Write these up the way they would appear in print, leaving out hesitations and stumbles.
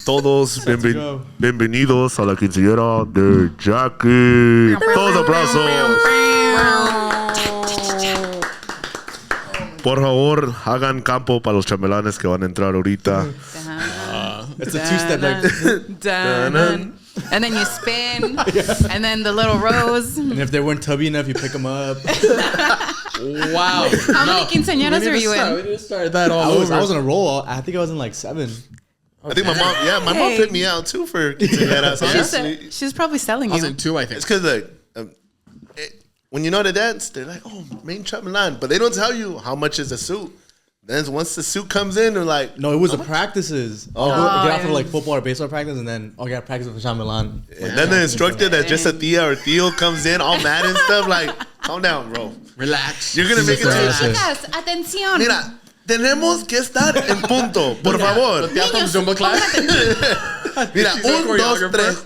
todos. Bienvenidos a la quinceñera de Jackie. Todos aplausos. Por favor, hagan campo para los chambelanes que van a entrar ahorita. It's a two-step like and then you spin, and then the little rows. And if they weren't tubby enough, you pick them up. Wow. How many quinceañeras are you in? We need to start that all over. I was on a roll. I think I was in like 7. I think my mom picked me out too for quinceañeras. She's probably selling I was you. in 2, I think. It's because when you know the dance, they're like, oh, main chambelán. But they don't tell you how much is the suit. Then once the suit comes in, they're like, no, it was the practices. Get off for like football or baseball practice, and then I got practice for Shambhalan. And then the instructor that's just a tia or tío comes in all mad and stuff. Like, calm down, bro. Relax. You're gonna make it to the Chicas, atención. Mira, tenemos que estar en punto, por favor. Niños, Zumba class. Mira, 1, 2, 3.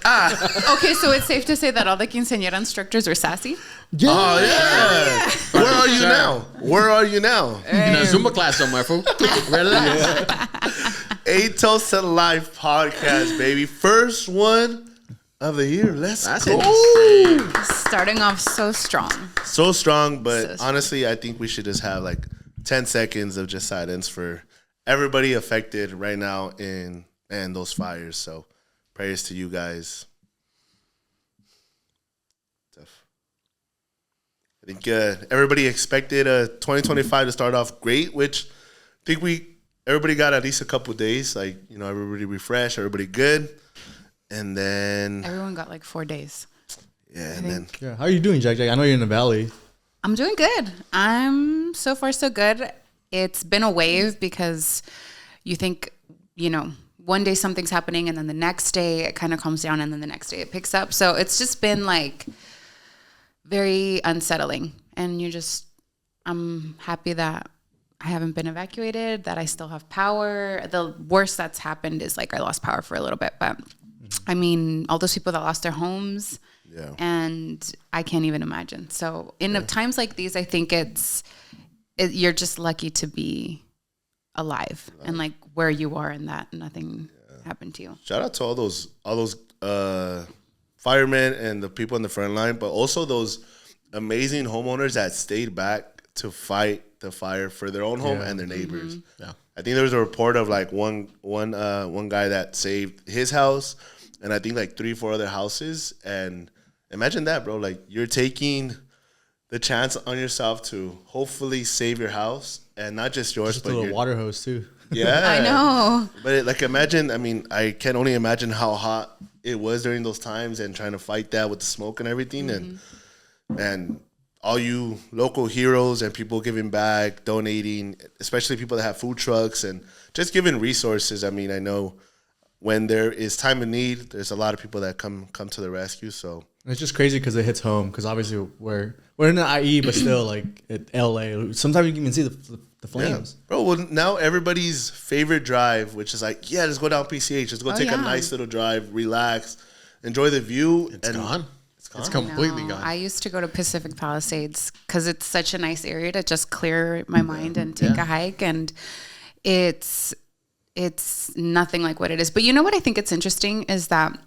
Okay, so it's safe to say that all the quinceañera instructors are sassy? Yeah. Oh, yeah. Where are you now? Where are you now? In a Zumba class somewhere, fool. Relax. A Toast to Life podcast, baby. First one of the year. Let's go. Insane. Starting off so strong. So strong, but So strong. honestly, I think we should just have like 10 seconds of just silence for everybody affected right now in those fires. So prayers to you guys. I think everybody expected 2025 to start off great, which I think everybody got at least a couple days. Like, you know, everybody refreshed, everybody good. And then... Everyone got like 4 days. Yeah, and then... Yeah. How are you doing, Jack? I know you're in the valley. I'm doing good. I'm so far so good. It's been a wave because you think, you know, one day something's happening and then the next day it kind of calms down and then the next day it picks up. So it's just been like very unsettling. And I'm happy that I haven't been evacuated, that I still have power. The worst that's happened is like I lost power for a little bit. But I mean, all those people that lost their homes, and I can't even imagine. So in times like these, I think you're just lucky to be alive and like where you are and that nothing happened to you. Shout out to all those firemen and the people in the front line, but also those amazing homeowners that stayed back to fight the fire for their own home and their neighbors. Mm-hmm. Yeah, I think there was a report of like one guy that saved his house, and I think like 3-4 other houses. And imagine that, bro. Like, you're taking the chance on yourself to hopefully save your house, and not just yours, Just but a little your water hose too. Yeah, I know. But imagine. I mean, I can only imagine how hot it was during those times, and trying to fight that with the smoke and everything, and all you local heroes and people giving back, donating, especially people that have food trucks and just giving resources. I mean, I know when there is time of need, there's a lot of people that come to the rescue. So It's just crazy because it hits home. Because obviously we're in the IE, but still like at LA. Sometimes you can even see the flames. Yeah. Bro, well, now everybody's favorite drive, which is like, yeah, let's go down PCH. Let's go take a nice little drive, relax, enjoy the view. It's gone. It's completely gone. I used to go to Pacific Palisades because it's such a nice area to just clear my mind and take a hike. And it's nothing like what it is. But you know what I think it's interesting is that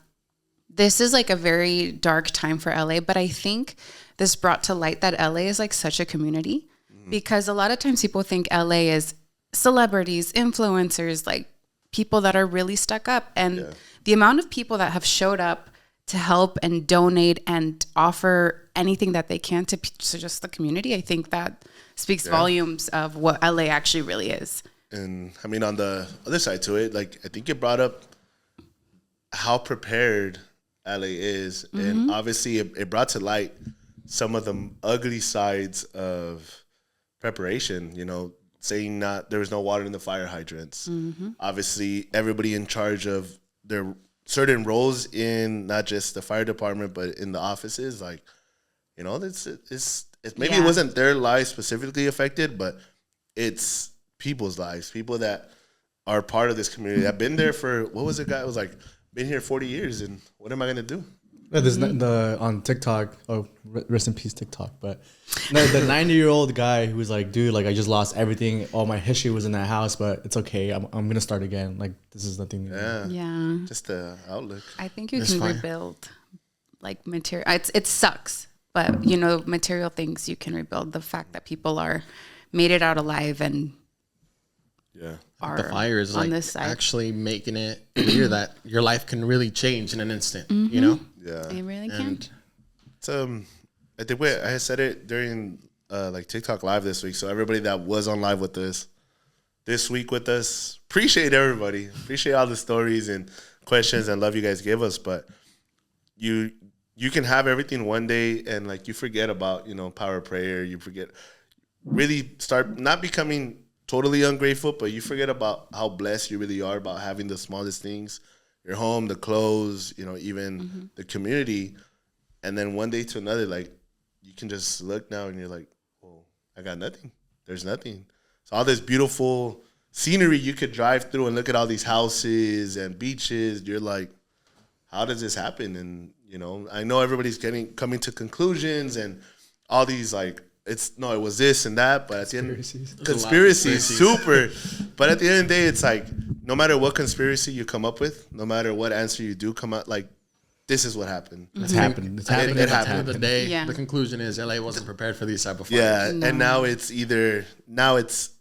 this is like a very dark time for LA, but I think this brought to light that LA is like such a community, because a lot of times people think LA is celebrities, influencers, like people that are really stuck up. And the amount of people that have showed up to help and donate and offer anything that they can to just the community, I think that speaks volumes of what LA actually really is. And I mean, on the other side to it, like, I think it brought up how prepared LA is. And obviously it brought to light some of the ugly sides of preparation, you know, saying there was no water in the fire hydrants. Obviously, everybody in charge of their certain roles in not just the fire department, but in the offices, like, you know, it's maybe it wasn't their lives specifically affected, but it's people's lives, people that are part of this community. I've been there for, what was it, guy? It was like, been here 40 years, and what am I going to do? There's the on TikTok. Oh, rest in peace TikTok. But the 90-year-old guy who was like, dude, like I just lost everything. All my history was in that house, but it's okay. I'm gonna start again. Like this is nothing new. Yeah. Just the outlook. I think you can rebuild like material. It sucks, but you know, material things you can rebuild. The fact that people are made it out alive and are The fire is on like this side. actually making it clear that your life can really change in an instant. You know? Yeah. It really can. It's I think I said it during like TikTok live this week. So everybody that was on live with us this week with us, appreciate everybody. Appreciate all the stories and questions and love you guys give us. But you can have everything one day and like you forget about, you know, power of prayer. You forget, really start not becoming totally ungrateful, but you forget about how blessed you really are about having the smallest things, your home, the clothes, you know, even the community. And then one day to another, like you can just look now and you're like, well, I got nothing. There's nothing. So all this beautiful scenery you could drive through and look at all these houses and beaches. You're like, how does this happen? And, you know, I know everybody's coming to conclusions and all these like, it was this and that, but at the end, conspiracies, super. But at the end of the day, it's like, no matter what conspiracy you come up with, no matter what answer you do come out, like, this is what happened. It's happened. It's happened. At the end of the day, the conclusion is LA wasn't prepared for these type of fires. Yeah, and now it's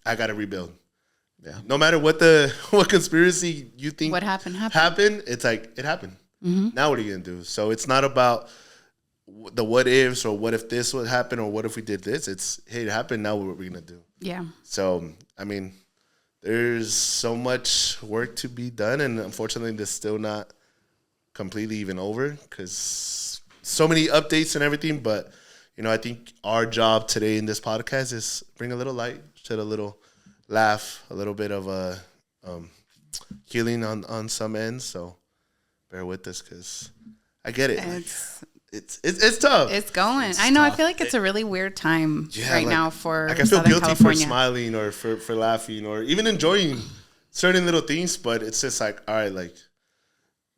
I got to rebuild. Yeah. No matter what conspiracy you think What happened. it's like, it happened. Now what are you going to do? So it's not about the what ifs or what if this would happen or what if we did this. It's, hey, it happened. Now what are we going to do? Yeah. So, I mean, there's so much work to be done. And unfortunately, this still not completely even over because so many updates and everything. But, you know, I think our job today in this podcast is bring a little light, shed a little laugh, a little bit of a healing on some ends. So bear with us because I get it. It's tough. It's going. I know. Tough. I feel like it's a really weird time now for like I feel guilty California. For smiling or for laughing or even enjoying certain little things, but it's just like, all right, like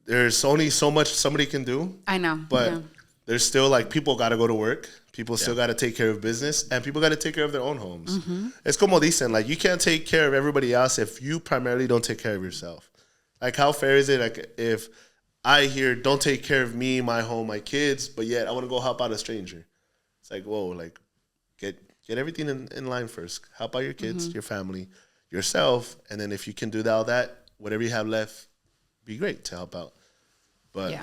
there's only so much somebody can do. I know. But there's still like people got to go to work. People still got to take care of business and people got to take care of their own homes. It's como dicen, like you can't take care of everybody else if you primarily don't take care of yourself. Like how fair is it like if I hear don't take care of me, my home, my kids, but yet I want to go help out a stranger. It's like, whoa, like get everything in line first. Help out your kids, your family, yourself, and then if you can do all that, whatever you have left, be great to help out. But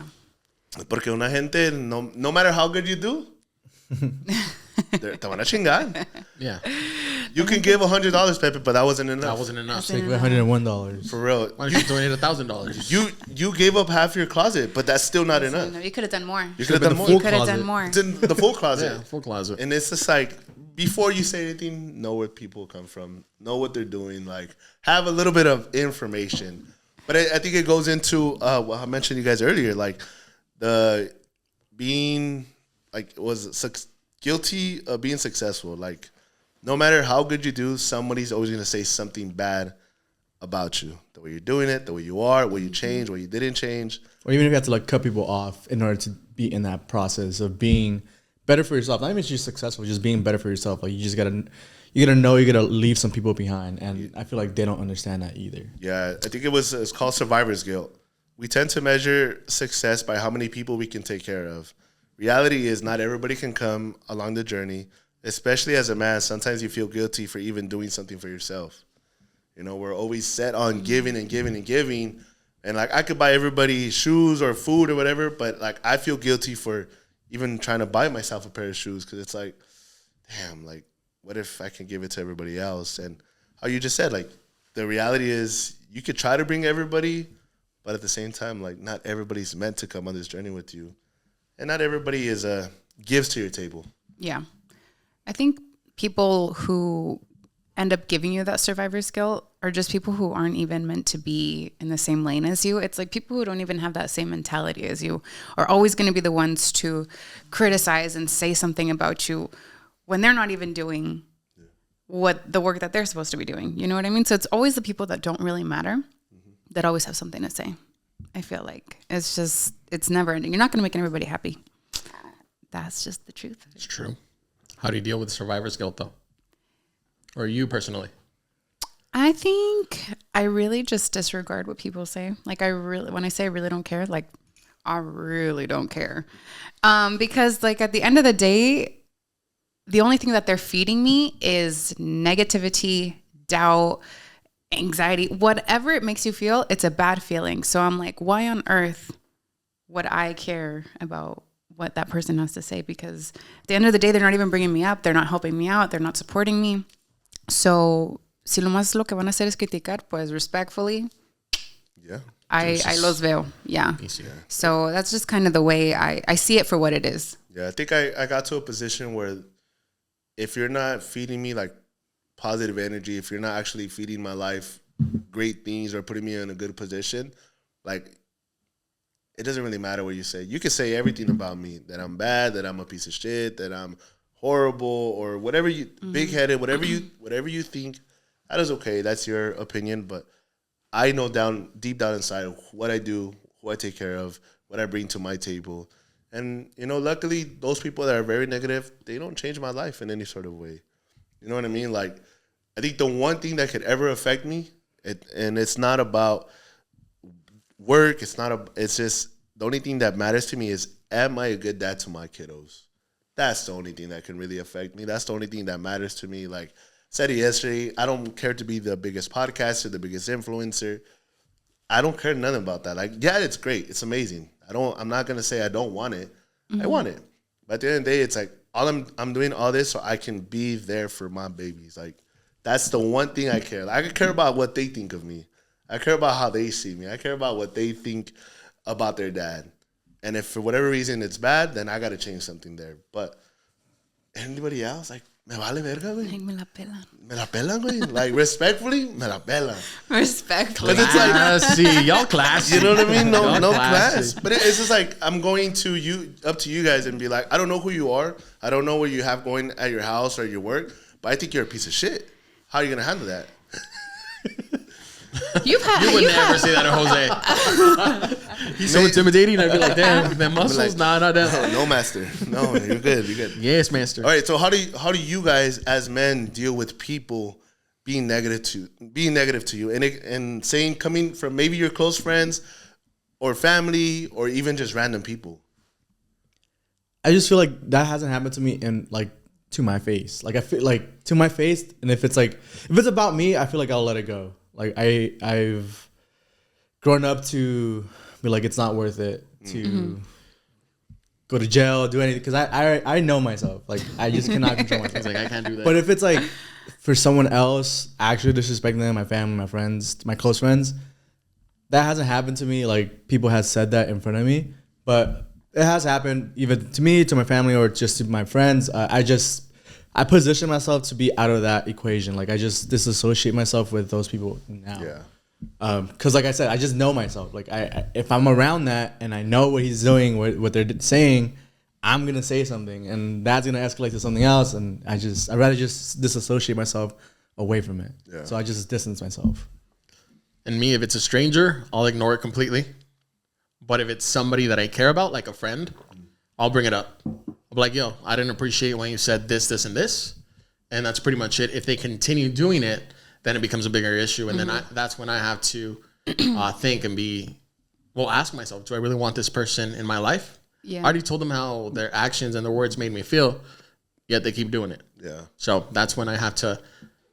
porque una gente, no matter how good you do, te van a chingar. Yeah. You can give $100, Pepe, but that wasn't enough. That wasn't enough. Take $101. For real. Why don't you donate $1,000? You gave up half your closet, but that's still not enough. You could have done more. You could have done more. You could have done more. It's in the full closet. Yeah, full closet. And it's just like, before you say anything, know where people come from. Know what they're doing. Like, have a little bit of information. But I think it goes into what I mentioned you guys earlier, like the being, like, guilty of being successful. Like, no matter how good you do, somebody's always going to say something bad about you. The way you're doing it, the way you are, what you changed, what you didn't change. Or even if you have to like cut people off in order to be in that process of being better for yourself. Not even just successful, just being better for yourself. Like you gotta know you gotta leave some people behind. And I feel like they don't understand that either. Yeah, I think it's called survivor's guilt. We tend to measure success by how many people we can take care of. Reality is not everybody can come along the journey. Especially as a man, sometimes you feel guilty for even doing something for yourself. You know, we're always set on giving and giving and giving. And, like, I could buy everybody shoes or food or whatever, but, like, I feel guilty for even trying to buy myself a pair of shoes because it's like, damn, like, what if I can give it to everybody else? And how you just said, like, the reality is you could try to bring everybody, but at the same time, like, not everybody's meant to come on this journey with you. And not everybody gives to your table. Yeah. I think people who end up giving you that survivor's guilt are just people who aren't even meant to be in the same lane as you. It's like people who don't even have that same mentality as you are always going to be the ones to criticize and say something about you when they're not even doing what the work that they're supposed to be doing. You know what I mean? So it's always the people that don't really matter that always have something to say. I feel like it's never ending. You're not going to make everybody happy. That's just the truth. It's true. How do you deal with survivor's guilt, though? Or you personally? I think I really just disregard what people say. Like when I say I really don't care, like I really don't care. Because like at the end of the day, the only thing that they're feeding me is negativity, doubt, anxiety, whatever it makes you feel, it's a bad feeling. So I'm like, why on earth would I care about what that person has to say? Because at the end of the day, they're not even bringing me up. They're not helping me out. They're not supporting me. So si lo más lo que van a hacer es criticar, pues respectfully, yeah, I los veo. Yeah. So that's just kind of the way I see it for what it is. Yeah, I think I got to a position where if you're not feeding me like positive energy, if you're not actually feeding my life great things or putting me in a good position, like it doesn't really matter what you say. You can say everything about me, that I'm bad, that I'm a piece of shit, that I'm horrible, or whatever you big-headed, whatever you think. That is okay. That's your opinion, but I know deep down inside what I do, who I take care of, what I bring to my table. And, luckily, those people that are very negative, they don't change my life in any sort of way. You know what I mean? Like, I think the one thing that could ever affect me, and it's not about work, it's just the only thing that matters to me is, am I a good dad to my kiddos? That's the only thing that can really affect me. That's the only thing that matters to me. Like I said it yesterday, I don't care to be the biggest podcaster, the biggest influencer. I don't care nothing about that. Like, yeah, it's great. It's amazing. I'm not gonna say I don't want it. I want it. But at the end of the day, it's like I'm doing all this so I can be there for my babies. Like, that's the one thing I care. Like, I care about what they think of me. I care about how they see me. I care about what they think about their dad. And if for whatever reason it's bad, then I got to change something there. But anybody else, like, me vale verga, güey. Like, me la pelan. Me la pelan, güey. Like, respectfully, me la pelan. Respectfully. Because it's like, Classy. Y'all classy. you know what I mean? No class. classy. But it's just like, I'm going up to you guys and be like, I don't know who you are. I don't know what you have going at your house or your work, but I think you're a piece of shit. How are you going to handle that? You would never say that to Jose. He's so intimidating. I'd be like, damn, man, muscles? Like, nah, not that. No, master. No, you're good. You're good. Yes, master. All right. So how do you guys as men deal with people being negative to you and saying, coming from maybe your close friends or family or even just random people? I just feel like that hasn't happened to me in like to my face. Like I feel like to my face, and if it's about me, I feel like I'll let it go. Like I've grown up to be like, it's not worth it to go to jail, do anything, because I know myself. Like, I just cannot control myself. Like, I can't do that. But if it's like for someone else actually disrespecting them, my family, my friends, my close friends, that hasn't happened to me. Like, people have said that in front of me, but it has happened even to me, to my family, or just to my friends. I position myself to be out of that equation. Like, I just disassociate myself with those people now. Yeah. Because like I said, I just know myself. Like, if I'm around that and I know what he's doing, what they're saying, I'm gonna say something, and that's gonna escalate to something else. And I'd rather just disassociate myself away from it. Yeah. So I just distance myself. And me, if it's a stranger, I'll ignore it completely. But if it's somebody that I care about, like a friend, I'll bring it up. I'll be like, yo, I didn't appreciate when you said this, this, and this. And that's pretty much it. If they continue doing it, then it becomes a bigger issue. And then that's when I have to think and ask myself, do I really want this person in my life? Yeah. I already told them how their actions and their words made me feel, yet they keep doing it. Yeah. So that's when I have to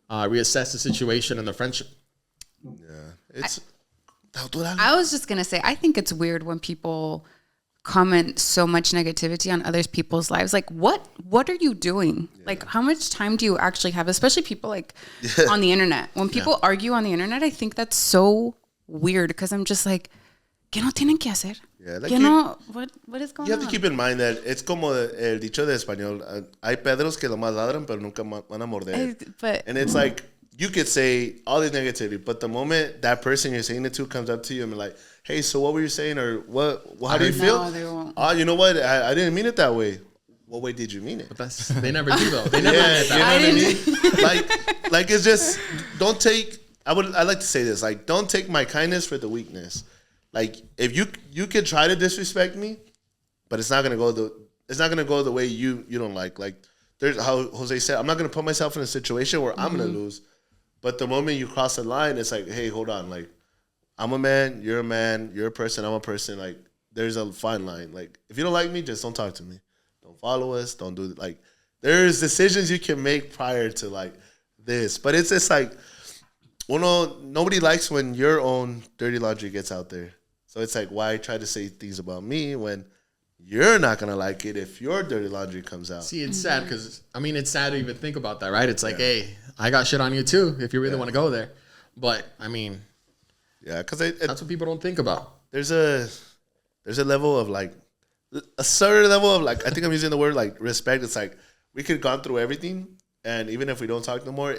reassess the situation and the friendship. Yeah. I was just going to say, I think it's weird when people comment so much negativity on other people's lives. Like, what are you doing? Yeah. Like, how much time do you actually have? Especially people like on the internet. When people argue on the internet, I think that's so weird, because I'm just like, ¿qué no tienen que hacer? Yeah, like what is going on? You have to keep in mind that it's como el dicho de español. Hay pedros que nomás ladran, pero nunca van a morder. And it's like, you could say all this negativity, but the moment that person you're saying it to comes up to you and be like, hey, so what were you saying? Or how do you feel? They won't. Oh, you know what? I didn't mean it that way. What way did you mean it? But they never do, though. They never mean it that way. You know what I mean? Like it's just, don't take, I like to say this, like, don't take my kindness for the weakness. Like if you can try to disrespect me, but it's not gonna go the way you don't like. Like there's how Jose said, I'm not gonna put myself in a situation where I'm gonna lose. But the moment you cross the line, it's like, hey, hold on, like I'm a man, you're a person, I'm a person. Like there's a fine line. Like if you don't like me, just don't talk to me. Don't follow us. Don't do like. There's decisions you can make prior to like this, but it's just like, nobody likes when your own dirty laundry gets out there. So it's like, why try to say things about me when you're not gonna like it if your dirty laundry comes out? See, it's sad because it's sad to even think about that, right? It's like, hey, I got shit on you too if you really want to go there, but because that's what people don't think about. There's a level of like a certain level of like, I think I'm using the word like respect. It's like we could have gone through everything, and even if we don't talk no more,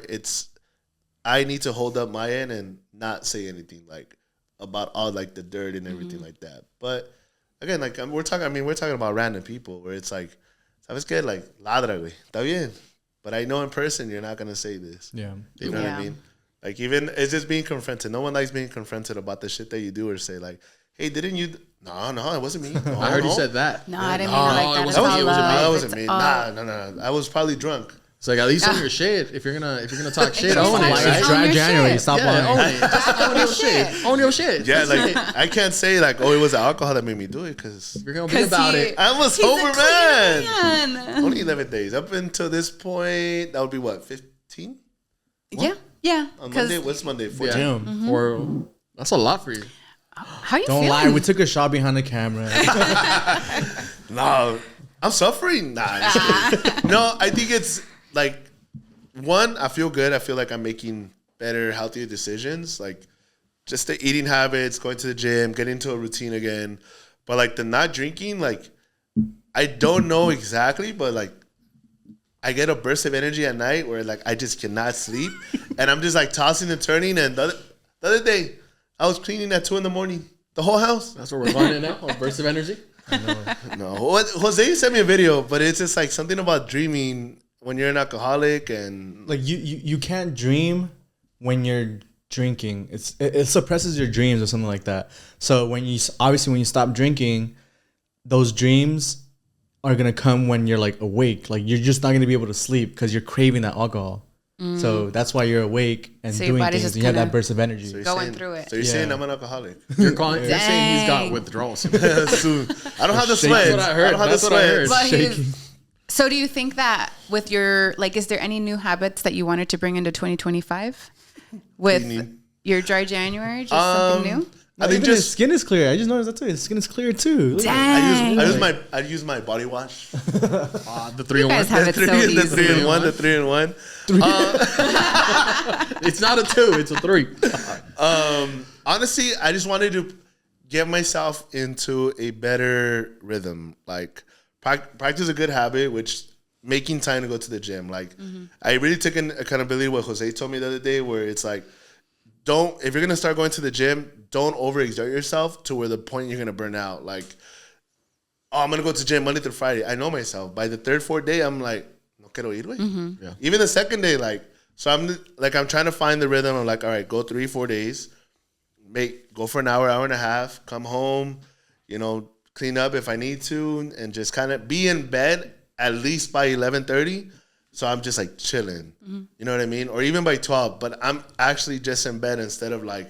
I need to hold up my end and not say anything like about all like the dirt and everything like that. But again, like we're talking about random people where it's like, ¿sabes qué? Like, ladra, güey. Está bien. But I know in person you're not gonna say this. Yeah. You know what I mean? Like even it's just being confronted. No one likes being confronted about the shit that you do or say like, hey, didn't you? No, it wasn't me. No, I heard you said that. No, I didn't mean it like that. It wasn't me. That wasn't me. Nah. I was probably drunk. It's like, at least own your shit. If you're gonna talk shit, own it. It's Right? dry January. Stop lying. Own it. Just own your shit. Own your shit. Yeah, like I can't say like, oh, it was the alcohol that made me do it because You're gonna be about it. I'm a sober man. Only 11 days. Up until this point, that would be what, 15? Yeah. On Monday, what's Monday? 14? Damn. Or that's a lot for you. How you Don't feeling? lie. We took a shot behind the camera. No, I'm suffering. Nah. No, I think it's like, one, I feel good. I feel like I'm making better, healthier decisions. Like just the eating habits, going to the gym, getting into a routine again. But like the not drinking, like I don't know exactly, but like I get a burst of energy at night where like I just cannot sleep. And I'm just like tossing and turning. And the other day, I was cleaning at 2 a.m, the whole house. That's what we're learning now. A burst of energy. No, Jose sent me a video, but it's just like something about dreaming when you're an alcoholic and Like you can't dream when you're drinking. It suppresses your dreams or something like that. So when you stop drinking, those dreams are gonna come when you're like awake. Like you're just not gonna be able to sleep because you're craving that alcohol. So that's why you're awake and So your doing body's things. just And you have that kinda burst of energy. So you're Going saying- through it. So you're saying I'm an alcoholic. You're saying he's got Dang. withdrawal. I don't have the sweat. That's what I heard. I don't have That's the what I sweat. heard. But Shaking. so do you think that with your, like, is there any new habits that you wanted to bring into 2025 with your dry January? Just something new? I think Even his just skin is clear. I just noticed that too. His skin is clear too. Look at Dang. I use my body wash. The 3 in guys 1. have it so easy. The 3 in 1. It's not a 2. It's a 3. Honestly, I just wanted to get myself into a better rhythm. Like practice a good habit, which making time to go to the gym. Like I really took an accountability what Jose told me the other day, where it's like, if you're gonna start going to the gym, don't overexert yourself to where the point you're gonna burn out. Like, oh, I'm gonna go to the gym Monday through Friday. I know myself. By the 3rd, 4th day, I'm like, no quiero ir, güey. Yeah. Even the 2nd day, like, so I'm trying to find the rhythm. I'm like, all right, go 3-4 days, go for an hour and a half, come home, clean up if I need to, and just kind of be in bed at least by 11:30. So I'm just like chilling, you know what I mean? Or even by 12, but I'm actually just in bed instead of like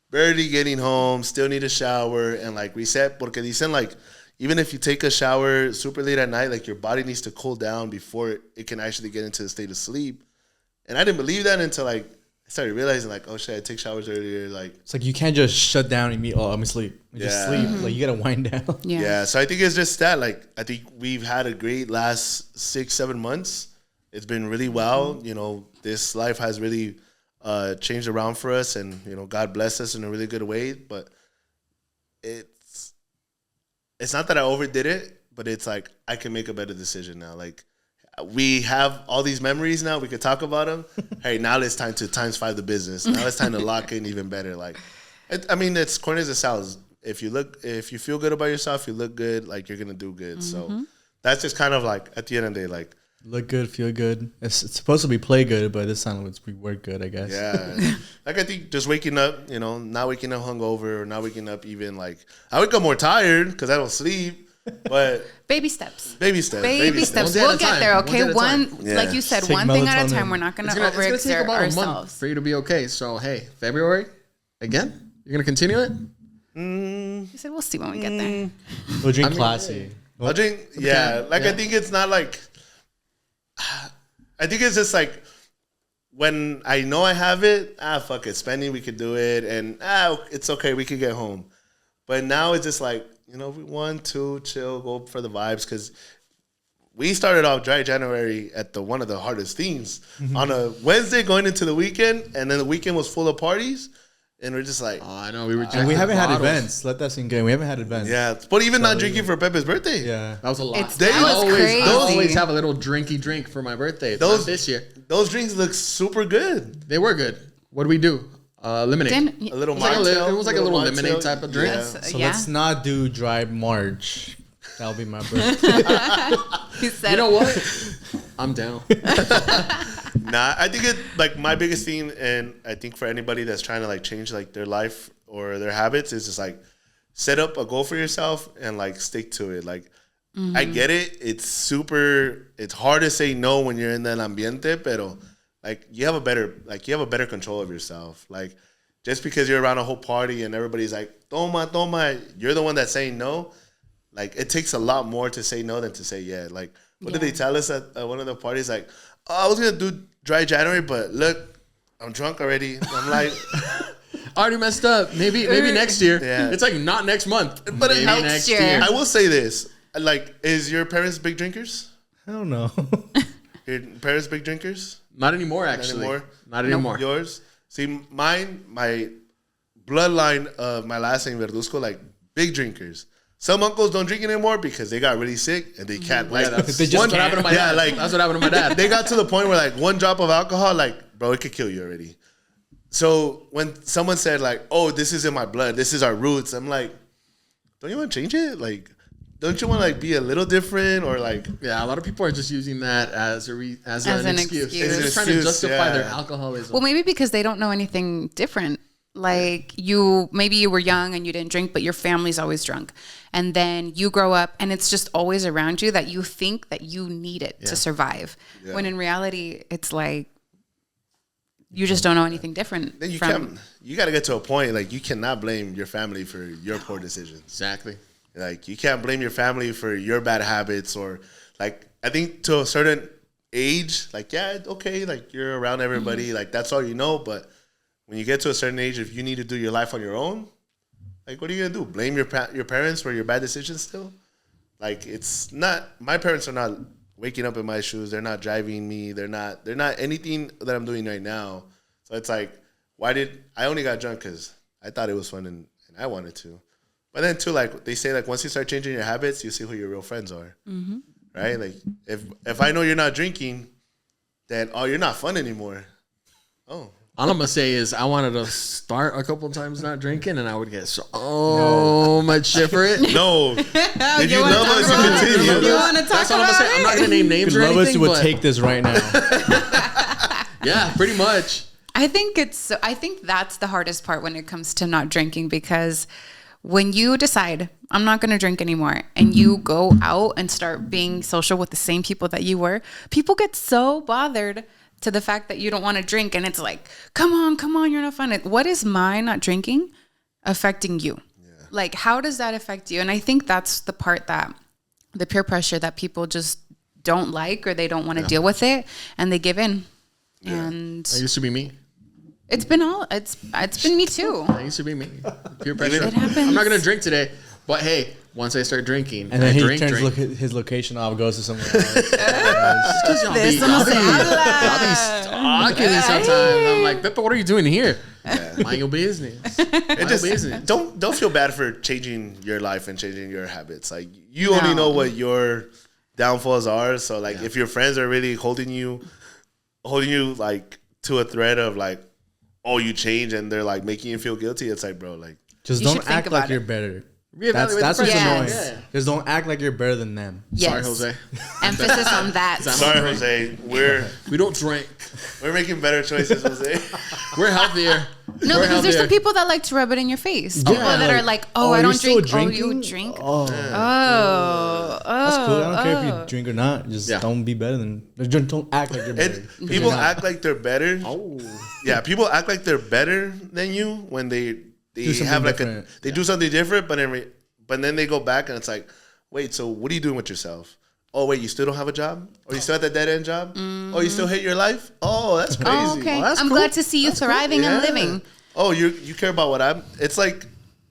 barely getting home, still need a shower and like reset. Porque dicen like, even if you take a shower super late at night, like your body needs to cool down before it can actually get into the state of sleep. And I didn't believe that until like I started realizing like, oh shit, I take showers earlier. Like it's like you can't just shut down and I'm asleep. Just Yeah. sleep. Like you gotta wind down. Yeah, so I think it's just that. Like, I think we've had a great last 6-7 months. It's been really well. This life has really changed around for us, and God bless us in a really good way. But it's not that I overdid it, but it's like I can make a better decision now. Like we have all these memories now. We could talk about them. Hey, now it's time to times 5 the business. Now it's time to lock in even better. Like, it's corny as it sounds. If you feel good about yourself, you look good. Like you're gonna do good. So that's just kind of like at the end of the day, like look good, feel good. It's supposed to be play good, but this time we work good, I guess. Yeah. Like, I think just waking up, not waking up hungover or not waking up even like, I wake up more tired because I don't sleep. But baby steps. Baby steps. We'll get there, okay? Like you said, Take one thing at a melatonin. time. We're not going to It's gonna take overexert about a month ourselves. for you to be okay. So hey, February again. You're gonna continue it. You said we'll see when we get there. We'll drink classy. I'll drink. Yeah. Like, I think it's not like, I think it's just like, when I know I have it, fuck it. Spending, we could do it. And it's okay. We could get home. But now it's just like, we want to chill, go for the vibes. Because we started off dry January at one of the hardest things. On a Wednesday going into the weekend. And then the weekend was full of parties. And we're just like, I know we were. And we haven't had events. Let that sink in. We haven't had events. Yeah. But even not drinking for Pepe's birthday. Yeah. That was a lot. That was crazy. I always have a little drinky drink for my birthday. Not this year. Those drinks look super good. They were good. What do we do? Lemonade. A little It was like a little lemonade type of drink. So let's not do dry March. That'll be my birthday. He said, You know what? I'm down. Nah, I think like my biggest thing, and I think for anybody that's trying to like change like their life or their habits, is just like set up a goal for yourself and like stick to it. Like, I get it. It's hard to say no when you're in that ambiente, pero like you have a better control of yourself. Like, just because you're around a whole party and everybody's like, toma, you're the one that's saying no. Like, it takes a lot more to say no than to say yeah. Like, what did they tell us at one of the parties? Like, I was going to do dry January, but look, I'm drunk already. I'm like, already messed up. Maybe next year. Yeah. It's like not next month, but maybe next year. I will say this. Like, is your parents big drinkers? I don't know. Your parents big drinkers? Not anymore, actually. Not anymore. Yours? See, my bloodline of my last name, Verduzco, like, big drinkers. Some uncles don't drink anymore because they got really sick and they can't. Like, That's what happened to my dad. That's what happened to my dad. They got to the point where, like, one drop of alcohol, like, bro, it could kill you already. So when someone said, like, oh, this is in my blood, this is our roots, I'm like, don't you want to change it? Like, don't you want to, like, be a little different or, like... Yeah, a lot of people are just using that as an excuse. excuse. They're just trying to justify their alcoholism. well, maybe because they don't know anything different. Like, maybe you were young and you didn't drink, but your family's always drunk. And then you grow up and it's just always around you that you think that you need it to survive. Yeah. When in reality, it's like, you just don't know anything different. Then you got to get to a point, like, you cannot blame your family for your poor decisions. Exactly. Like, you can't blame your family for your bad habits or, like, I think to a certain age, like, yeah, okay, like, you're around everybody, like, that's all you know, but when you get to a certain age, if you need to do your life on your own, like, what are you going to do? Blame your parents for your bad decisions still? Like, it's not, my parents are not waking up in my shoes. They're not driving me. They're not anything that I'm doing right now. So it's like, I only got drunk because I thought it was fun and I wanted to. But then too, like, they say, like, once you start changing your habits, you see who your real friends are. Mm-hmm. Right? Like, if I know you're not drinking, then, oh, you're not fun anymore. Oh. All I'm going to say is I wanted to start a couple of times not drinking, and I would get so much shit for it. No. If you love us, you continue. You want to talk That's all I'm about going to say. I'm not going to name names or Love anything, us would but take this right now. yeah, pretty much. I think that's the hardest part when it comes to not drinking, because when you decide I'm not going to drink anymore and you go out and start being social with the same people that you were, people get so bothered to the fact that you don't want to drink. And it's like, come on, you're not fun. What is my not drinking affecting you? Yeah. Like, how does that affect you? And I think that's the part that the peer pressure that people just don't like, or they don't want to deal with it and they give in. Yeah. And that used to be me. It's been me too. That used to be me. Peer pressure. It happens. I'm not going to drink today, but hey, once I start drinking, and then he drink. his location off, goes to somewhere else. Y'all be stalking me sometimes. I'm like, Pepe, what are you doing here? Mind your business. Don't feel bad for changing your life and changing your habits. Like, you only know what your downfalls are. So, like, if your friends are really holding you like to a thread of like, oh, you change, and they're like making you feel guilty, it's like, bro, like, just don't act like you're better. Reevaluate That's the what's friendship. annoying. Yeah. Just don't act like you're better than them. Yes. Sorry, Jose. Emphasis on that. Sorry, Jose. We don't drink. We're making better choices, Jose. We're healthier. No, We're because there's some healthier. people that like to rub it in your face. People Yeah, that like, are like, oh, I you're don't still drink. Oh, you drinking? drink? Oh, that's cool. I don't care if you drink or not. Just don't be better than. Don't act like you're better. And people act like they're better. Oh. Yeah, people act like they're better than you when they something have like different. they do something different, but then they go back and it's like, wait, so what are you doing with yourself? Oh wait, you still don't have a job? Or you still at that dead end job? Oh, you still hate your life? Oh, that's crazy. Oh, okay. Well, that's I'm cool. glad to see you thriving and Yeah. living. Oh, you care about what I'm. It's like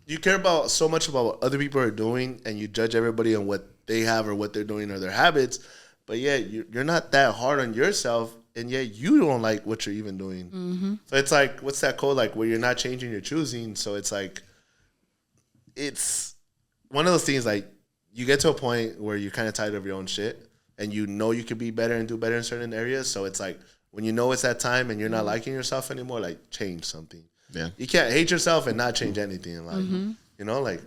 you care about so much about what other people are doing, and you judge everybody on what they have or what they're doing or their habits. But yeah, you're not that hard on yourself, and yet you don't like what you're even doing. Mm-hmm. So it's like, what's that code? Like where you're not changing, you're choosing. So it's like, it's one of those things. Like you get to a point where you're kind of tired of your own shit, and you know you could be better and do better in certain areas. So it's like when you know it's that time and you're not liking yourself anymore, like change something. Yeah. You can't hate yourself and not change anything in life. Mm-hmm. You know, like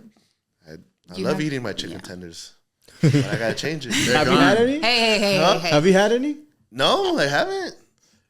I You love have- eating my chicken tenders, but I gotta change it. Have you had any? Hey. Have you had any? No, I haven't.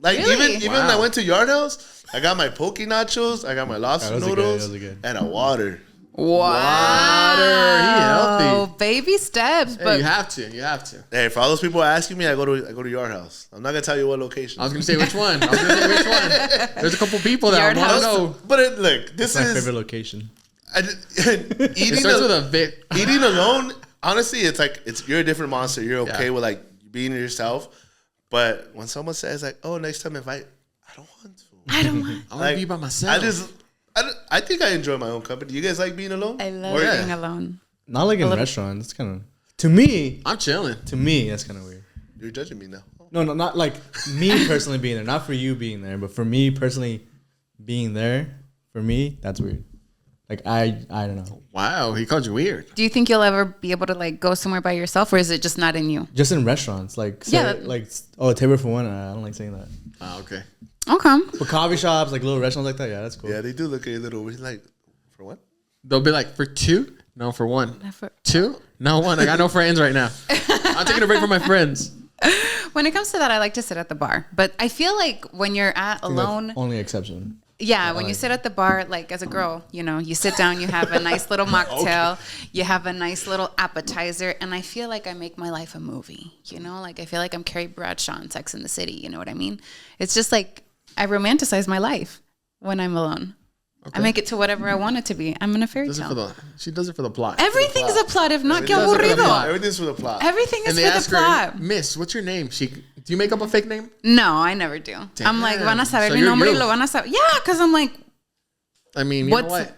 Like Really? even when I went to Yard House, I got my poke nachos, I got my lobster those are good, noodles, those are good. and a water. Wow. He healthy. Baby steps. Hey, But you have to. You have to. Hey, for all those people asking me, I go to Yard House. I'm not gonna tell you what location. I was gonna say which one. There's a couple people that Yard want to House. know. But look, this My is favorite location. It eating starts with a Vic. eating alone. Honestly, it's like you're a different monster. You're okay Yeah. with like being yourself. But when someone says like, "Oh, next time invite," I don't want to. I don't mind. I want to be by myself. I think I enjoy my own company. You guys like being alone? I love Or- being alone. Not like in restaurants. It's kind of to me. I'm chilling. To me, that's kind of weird. You're judging me now. No, not like me personally being there. Not for you being there, but for me personally being there. For me, that's weird. Like I don't know. Wow, he called you weird. Do you think you'll ever be able to like go somewhere by yourself, or is it just not in you? Just in restaurants, like Yeah. a table for one. I don't like saying that. Oh, okay. Okay. But coffee shops, like little restaurants like that, yeah, that's cool. Yeah, they do look at you a little weird. Like, for what? They'll be like, for two? No, for one. For- Two? No, one. I got no friends right now. I'm taking a break from my friends. When it comes to that, I like to sit at the bar. But I feel like when you're at alone, Only exception. yeah, when you sit at the bar, like as a girl, you know, you sit down, you have a nice little mocktail, you have a nice little appetizer, and I feel like I make my life a movie, you know? Like I feel like I'm Carrie Bradshaw in Sex and the City, you know what I mean? It's just like I romanticize my life when I'm alone. I make it to whatever I want it to be. I'm in a fairy tale. She does it for the plot. Everything's a plot, if not, que Everything does it for the plot. aburrido. Everything's for the plot. Everything is And they for the ask plot. her, Miss, what's your name? Do you make up a fake name? No, I never do. I'm like, van a saber So mi you're nombre y you. lo van a saber. Yeah, because I'm like, I mean, you know what's what?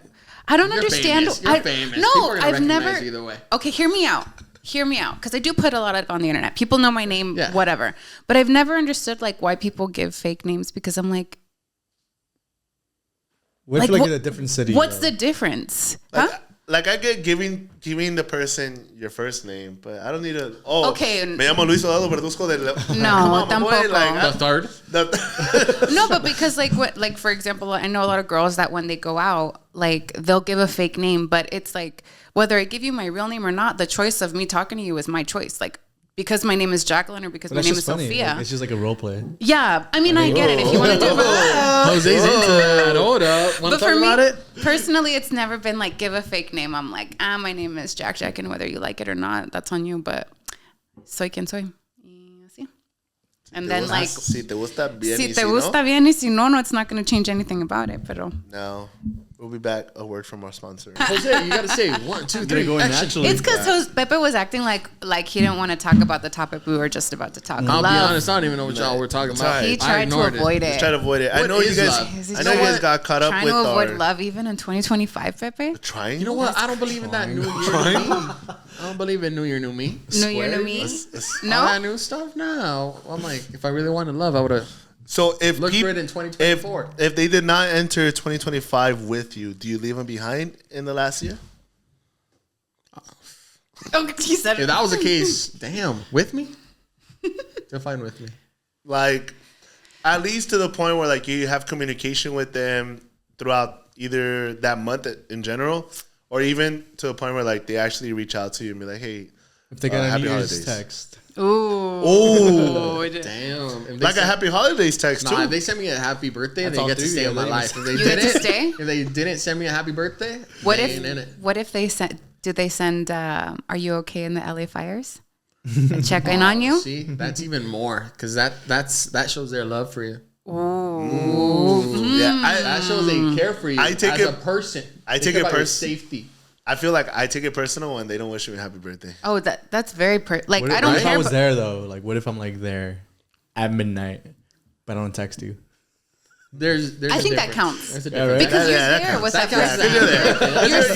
I don't You're understand. famous. You're famous. No, People are gonna I've recognize never. you either way. Okay, hear me out. Hear me out, because I do put a lot of on the internet. People know my name, Yeah. whatever. But I've never understood like why people give fake names, because I'm like, What if you're like in a different city? what's the difference? Like, Huh? like I get giving the person your first name, but I don't need a. Oh, Okay. Me llamo Luis Eduardo Verduzco de. No, tampoco. The third? No, but because like for example, I know a lot of girls that when they go out, like they'll give a fake name, but it's like whether I give you my real name or not, the choice of me talking to you is my choice. Like because my name is Jacqueline or because But my that's name just is funny. Sophia. Like, it's just like a role play. Yeah, I mean, I get it. If you want to do it, Jose's into that. Hold up. Want but to talk for me, about it? personally, it's never been like give a fake name. I'm like, my name is Jack, and whether you like it or not, that's on you. But soy quien soy. Y así. And then like, si te gusta bien, si y te si gusta no, bien, y si no, it's not going to change anything about it. Pero no. We'll be back. A word from our sponsor. Jose, you got to say 1, 2, 3. Go Action. naturally. it's because Pepe was acting like he didn't want to talk about the topic we were just about to talk. I'll Love. be honest, I don't even know what y'all were talking about. He I tried to ignored avoid Just it. try to avoid it. I What know you is guys. love? I know you guys got caught up Trying with to avoid our love even in 2025, Pepe. trying. You know what? I don't believe in that New Year, New Me. I don't believe in New Year, New Me. New Year, new me. All No. that new stuff? No. I'm like, if I really wanted love, I would have. So if Look for it in 2024. if they did not enter 2025 with you, do you leave them behind in the last year? Oh, he said If it. that was the case, damn, with me? They're fine with me. Like at least to the point where like you have communication with them throughout either that month in general, or even to a point where like they actually reach out to you and be like, hey, If they got a happy New Year's holidays. text. Oh, Damn. If they like a send- happy holidays text Nah, too. if they send me a happy birthday, That's they all get to three, stay yeah, in my they life. If they You get to didn't, stay? if they didn't send me a happy birthday, What they if ain't in it. what if they sent? Did they send? Are you okay in the LA fires? Check in on you. See, that's even more because that shows their love for you. Yeah, That shows they care for you I take as it- a person. I Think take it about your pers- safety. I feel like I take it personal when they don't wish me a happy birthday. Oh, that's very like What if, I don't what if care. I was But, there though? Like, what if I'm like there at midnight, but I don't text you? There's I a think that difference. counts. There's a Yeah, difference. right? because you're that there. counts. What's That that? counts. Because you're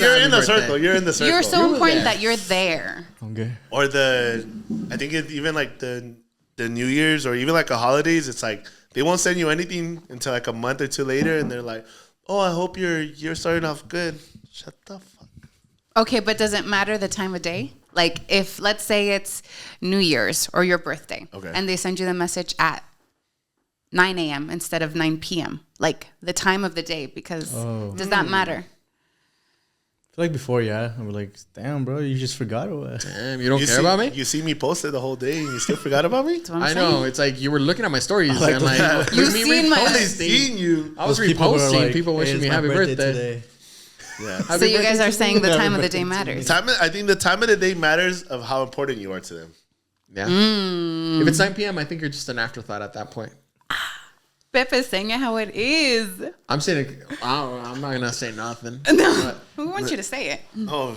there. You're in the Happy circle. birthday. You're in the circle. You're so were important there. that you're there. Okay. Or I think it, even like the New Year's or even like a holidays, it's like they won't send you anything until like a month or two later, and they're like, "Oh, I hope you're starting off good." Shut the fuck. Okay, but does it matter the time of day? Like if let's say it's New Year's or your birthday, Okay. and they send you the message at 9 a.m. instead of 9 p.m. Like the time of the day, because does that matter? I feel like before, yeah, I was like, damn, bro, you just forgot or what? Damn, you don't You care see, about me? You see me posted the whole day, and you still forgot about me. That's what I'm I saying. know. It's like you were looking at my stories and like that. You've with me seen my- I reposting. seen you. I was Those people who are reposting like, people "Hey, wishing it's me my happy birthday. today." Yeah. So you guys are saying the Happy time of the birthday day to me. matters. I think the time of the day matters of how important you are to them. Yeah. If it's 9 p.m., I think you're just an afterthought at that point. Pepe's saying it how it is. I'm saying I'm not gonna say nothing. We want you to say it. Oh,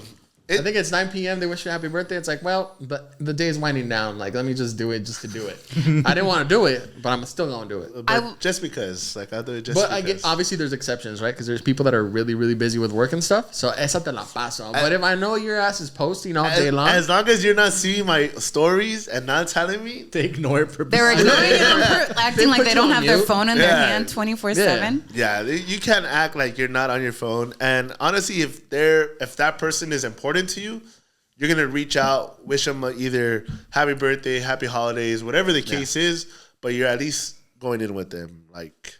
I think it's 9 p.m. They wish you a happy birthday. It's like, well, the day is winding down. Like, let me just do it just to do it. I didn't want to do it, but I'm still gonna do it. but just because, like I'll do it just. But I because. get obviously there's exceptions, right? Because there's people that are really, really busy with work and stuff. So esa te la paso. But if I know your ass is posting all day long, As long as you're not seeing my stories and not telling me, They ignore it for They're ignoring it, acting like put they you don't on have their mute. phone in their Yeah. hand 24/7. yeah, you can't act like you're not on your phone. And honestly, if that person is important to you, you're gonna reach out, wish them either happy birthday, happy holidays, whatever the case is. But you're at least going in with them, like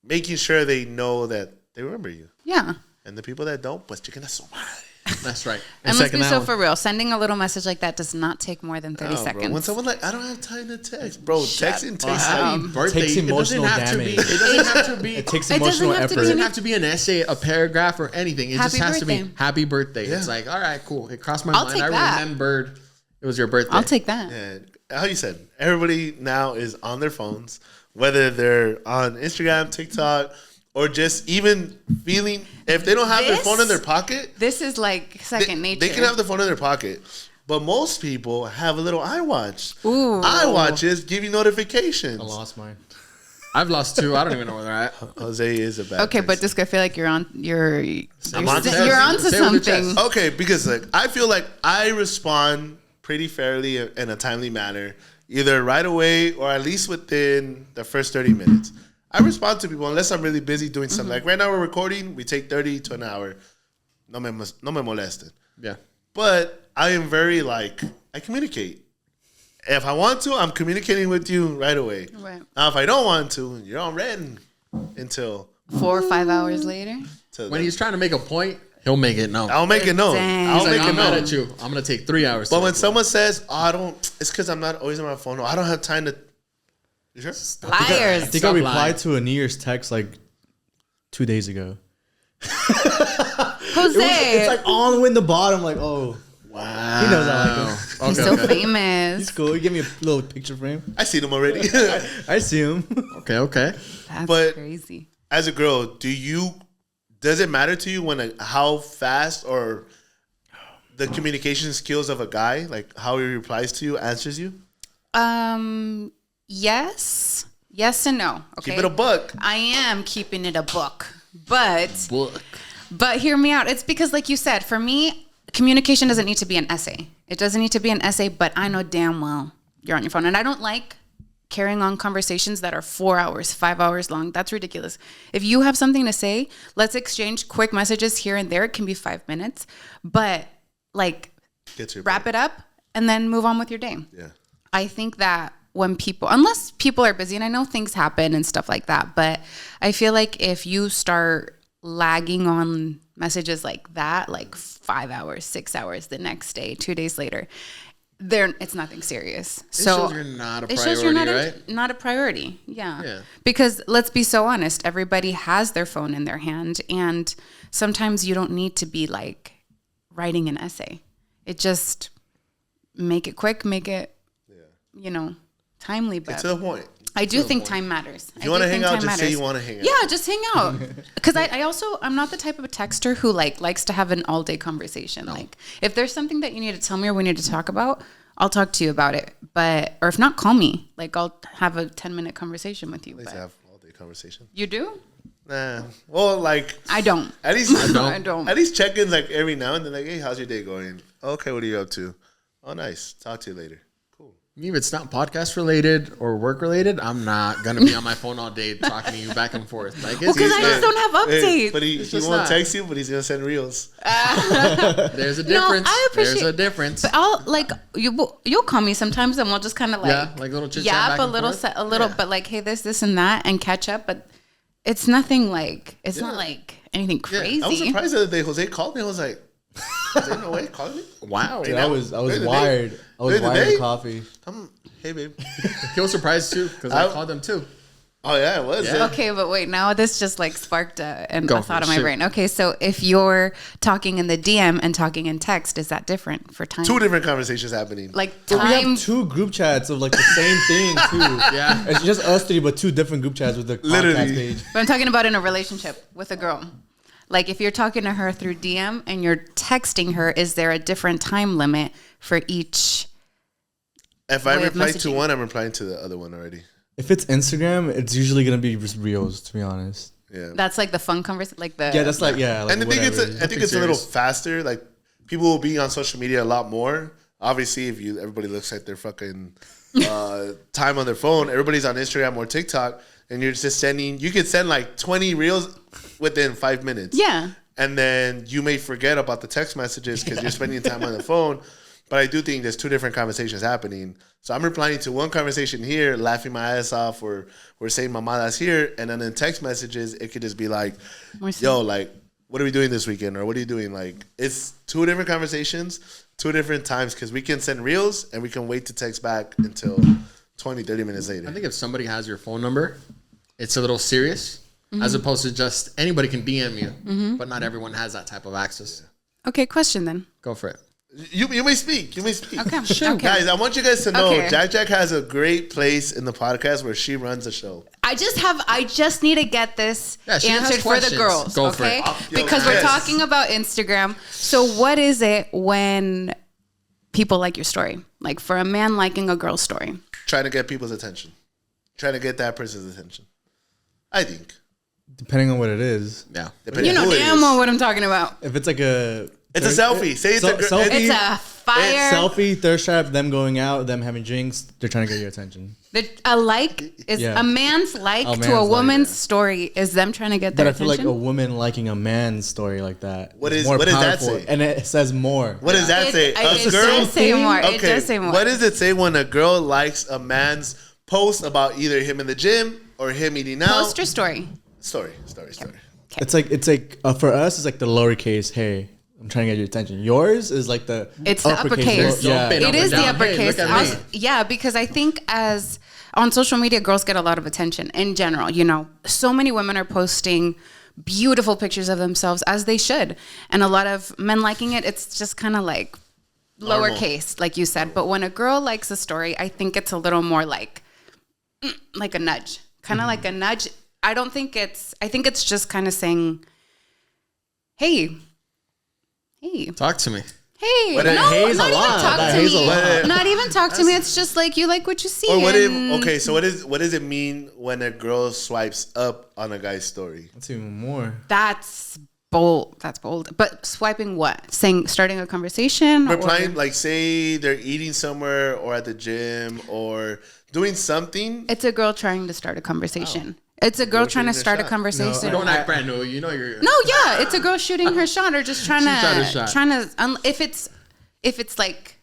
making sure they know that they remember you. Yeah. And the people that don't, pues chicken a su madre. that's right. And let's second be that so one. for real. Sending a little message like that does not take more than 30 No, bro. seconds. When someone's like, I don't have time to text, bro. Texting takes Happy like birthday. takes It doesn't emotional have to be. damage. It doesn't have to be. It takes It doesn't emotional have to effort. be It doesn't have to be an essay, a paragraph, or anything. It just Happy has to be birthday. happy birthday. Yeah. It's like, all right, cool. It crossed my I'll mind. take I that. remembered it was your birthday. I'll take that. Yeah, how you said, everybody now is on their phones, whether they're on Instagram, TikTok, or just even feeling, if they don't have their This- phone in their pocket, This is like second nature. they can have the phone in their pocket. But most people have a little iWatch. Ooh. iWatches give you notifications. I lost mine. I've lost two. I don't even know where they're at. Jose is a bad Okay, but person. this guy feel like you're onto Say onto it with your something. Okay, because like I feel like I respond pretty fairly in a timely manner, either right away or at least within the first 30 minutes. I respond to people unless I'm really busy doing something. Like right now we're recording, we take 30 to an hour. No me molesten. Yeah. But I am very like, I communicate. If I want to, I'm communicating with you right away. Right. Now if I don't want to, you're on red until 4 or 5 hours later. When he's trying to make a point, he'll make it known. I'll make it known. Dang. I'll He's like, make it I'm mad known. at you. I'm gonna take 3 hours. But to when record. someone says, "Oh, I don't," it's because I'm not always on my phone. Or I don't have time to. You sure? Liars. I think Stop I lying. replied to a New Year's text like 2 days ago. Jose. It's like all the way in the bottom. Like, oh, Wow. he knows I like him. He's Okay, so okay. famous. He's cool. He gave me a little picture frame. I seen him already. I see him. Okay. That's But- crazy. As a girl, does it matter to you when how fast or the communication skills of a guy, like how he replies to you, answers you? Yes and no. Okay. Keep it a buck. I am keeping it a book, but hear me out. It's because, like you said, for me, communication doesn't need to be an essay. It doesn't need to be an essay, but I know damn well you're on your phone, and I don't like carrying on conversations that are 4 hours, 5 hours long. That's ridiculous. If you have something to say, let's exchange quick messages here and there. It can be 5 minutes, but like Get to your wrap point. it up and then move on with your day. Yeah. I think that when unless people are busy, and I know things happen and stuff like that, but I feel like if you start lagging on messages like that, like 5 hours, 6 hours the next day, 2 days later, it's nothing serious. It shows you're not a priority, it shows you're right? not a priority. Yeah. Yeah. Because let's be so honest, everybody has their phone in their hand, and sometimes you don't need to be like writing an essay. It just make it quick, make it, timely. But to the point. I do think time matters. If you want to hang out, just say you want to hang out. Yeah, just hang out. Because I'm not the type of a texter who likes to have an all day conversation. No. Like if there's something that you need to tell me or we need to talk about, I'll talk to you about it. Or if not, call me. Like I'll have a 10-minute conversation with you. At least have all day conversation. You do? Nah. Well, like I don't. At least I don't. At least check-ins like every now and then. Like, hey, how's your day going? Okay, what are you up to? Oh, nice. Talk to you later. If it's not podcast related or work related, I'm not gonna be on my phone all day talking to you back and forth. Like, because I just don't have updates. But he won't text you, but he's gonna send reels. There's a difference. No, I appreciate. There's a difference. But you'll call me sometimes, and we'll just kind of like little chit chat back and forth. but like, hey, this and that, and catch up. But it's nothing like not like anything crazy. I was surprised the other day. Jose called me. I was like, "Is there no way calling me?" Wow. Dude, I was wired. I was wired to coffee. Hey, babe. He was surprised too because I called him too. Oh yeah, it was. Yeah. Okay, but wait, now this just like sparked a thought in my shoot. brain. Okay, so if you're talking in the DM and talking in text, is that different for time? 2 different conversations happening. Like But we time. have 2 group chats of like the same thing too. Yeah. It's just us 3, but 2 different group chats with the podcast page. But I'm talking about in a relationship with a girl. Like if you're talking to her through DM and you're texting her, is there a different time limit for each? If I reply to one, I'm replying to the other one already. If it's Instagram, it's usually gonna be just reels, to be honest. Yeah. That's like the fun conversation, like the And I think it's a little faster. Like people will be on social media a lot more. Obviously, if everybody looks like their fucking time on their phone, everybody's on Instagram or TikTok, and you're just sending. You could send like 20 reels within 5 minutes. Yeah. And then you may forget about the text messages because you're spending time on the phone. But I do think there's 2 different conversations happening. So I'm replying to one conversation here, laughing my ass off, or we're saying mamadas here. And then in text messages, it could just be like, yo, like, what are we doing this weekend? Or what are you doing? Like, it's 2 different conversations, 2 different times, because we can send reels and we can wait to text back until 20, 30 minutes later. I think if somebody has your phone number, it's a little serious, as opposed to just anybody can DM you, but not everyone has that type of access. Okay, question then. Go for it. You may speak. You may speak. Okay. Sure. Okay. Guys, I want you guys to know Okay. Jack has a great place in the podcast where she runs the show. I just need to get this she has answered for the questions. girls. Go for okay? it. Because we're talking about Instagram. So what is it when people like your story? Like for a man liking a girl's story. Trying to get people's attention. Trying to get that person's attention. I think. Depending on what it is. Yeah. Depending You know on who it damn is. well what I'm talking about. If it's like a... It's a selfie. Say it's a girl. selfie. It's a fire. Selfie, thirst trap, them going out, them having drinks. They're trying to get your attention. A like is Yeah. a man's like A to man's a like, woman's yeah. story is them trying to get But their I feel attention. like a woman liking a man's story like that. What is is- more what does that powerful, say? And it says more. What does that say? It A girl. does say more. It does say more. What does it say when a girl likes a man's post about either him in the gym or him eating out? Post or story? Story. It's like for us, it's like the lowercase. Hey, I'm trying to get your attention. Yours is like the It's the uppercase. Yeah. Jumping It up is and the down. Hey, uppercase. look at me. Yeah, because I think as on social media, girls get a lot of attention in general. You know, so many women are posting beautiful pictures of themselves as they should, and a lot of men liking it. It's just kind of like Normal. lowercase, like you said. But when a girl likes a story, I think it's a little more like a nudge, kind of like a nudge. I think it's just kind of saying, hey. Talk to me. Hey, But no, hay's not a even lot. talk That to hay's a me. lot. Not even talk to me. It's just like you like what you see. Or what and- if? Okay, so what does it mean when a girl swipes up on a guy's story? That's even more. That's bold. That's bold. But swiping what? Starting a conversation? Replying, like, say they're eating somewhere or at the gym or doing something. It's a girl trying to start a conversation. It's a girl trying to shooting start a their shot. conversation. Don't act brand new. You know you're. No, yeah, it's a girl shooting her shot or just trying to. If it's like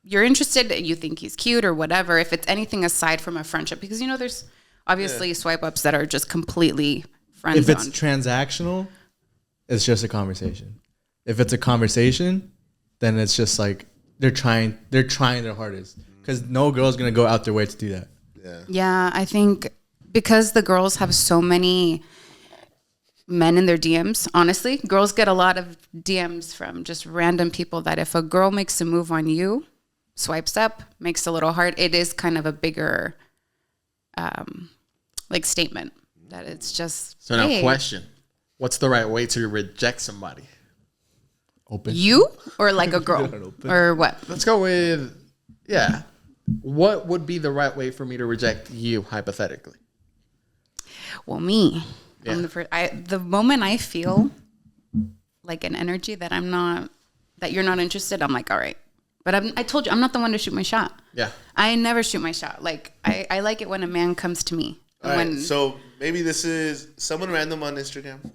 you're interested, you think he's cute or whatever. If it's anything aside from a friendship, because there's obviously swipe ups that are just completely friend If it's zoned. transactional, it's just a conversation. If it's a conversation, then it's just like they're trying their hardest, because no girl's gonna go out their way to do that. Yeah, I think because the girls have so many men in their DMs, honestly, girls get a lot of DMs from just random people that if a girl makes a move on you, swipes up, makes a little heart, it is kind of a bigger like statement that it's just. So now question, what's the right way to reject somebody? Open. You or like a girl or what? Let's go with, what would be the right way for me to reject you, hypothetically? Well, me. Yeah. I'm the moment I feel like an energy that that you're not interested, I'm like, all right. But I told you, I'm not the one to shoot my shot. Yeah. I never shoot my shot. Like, I like it when a man comes to me. All right, so maybe this is someone random on Instagram,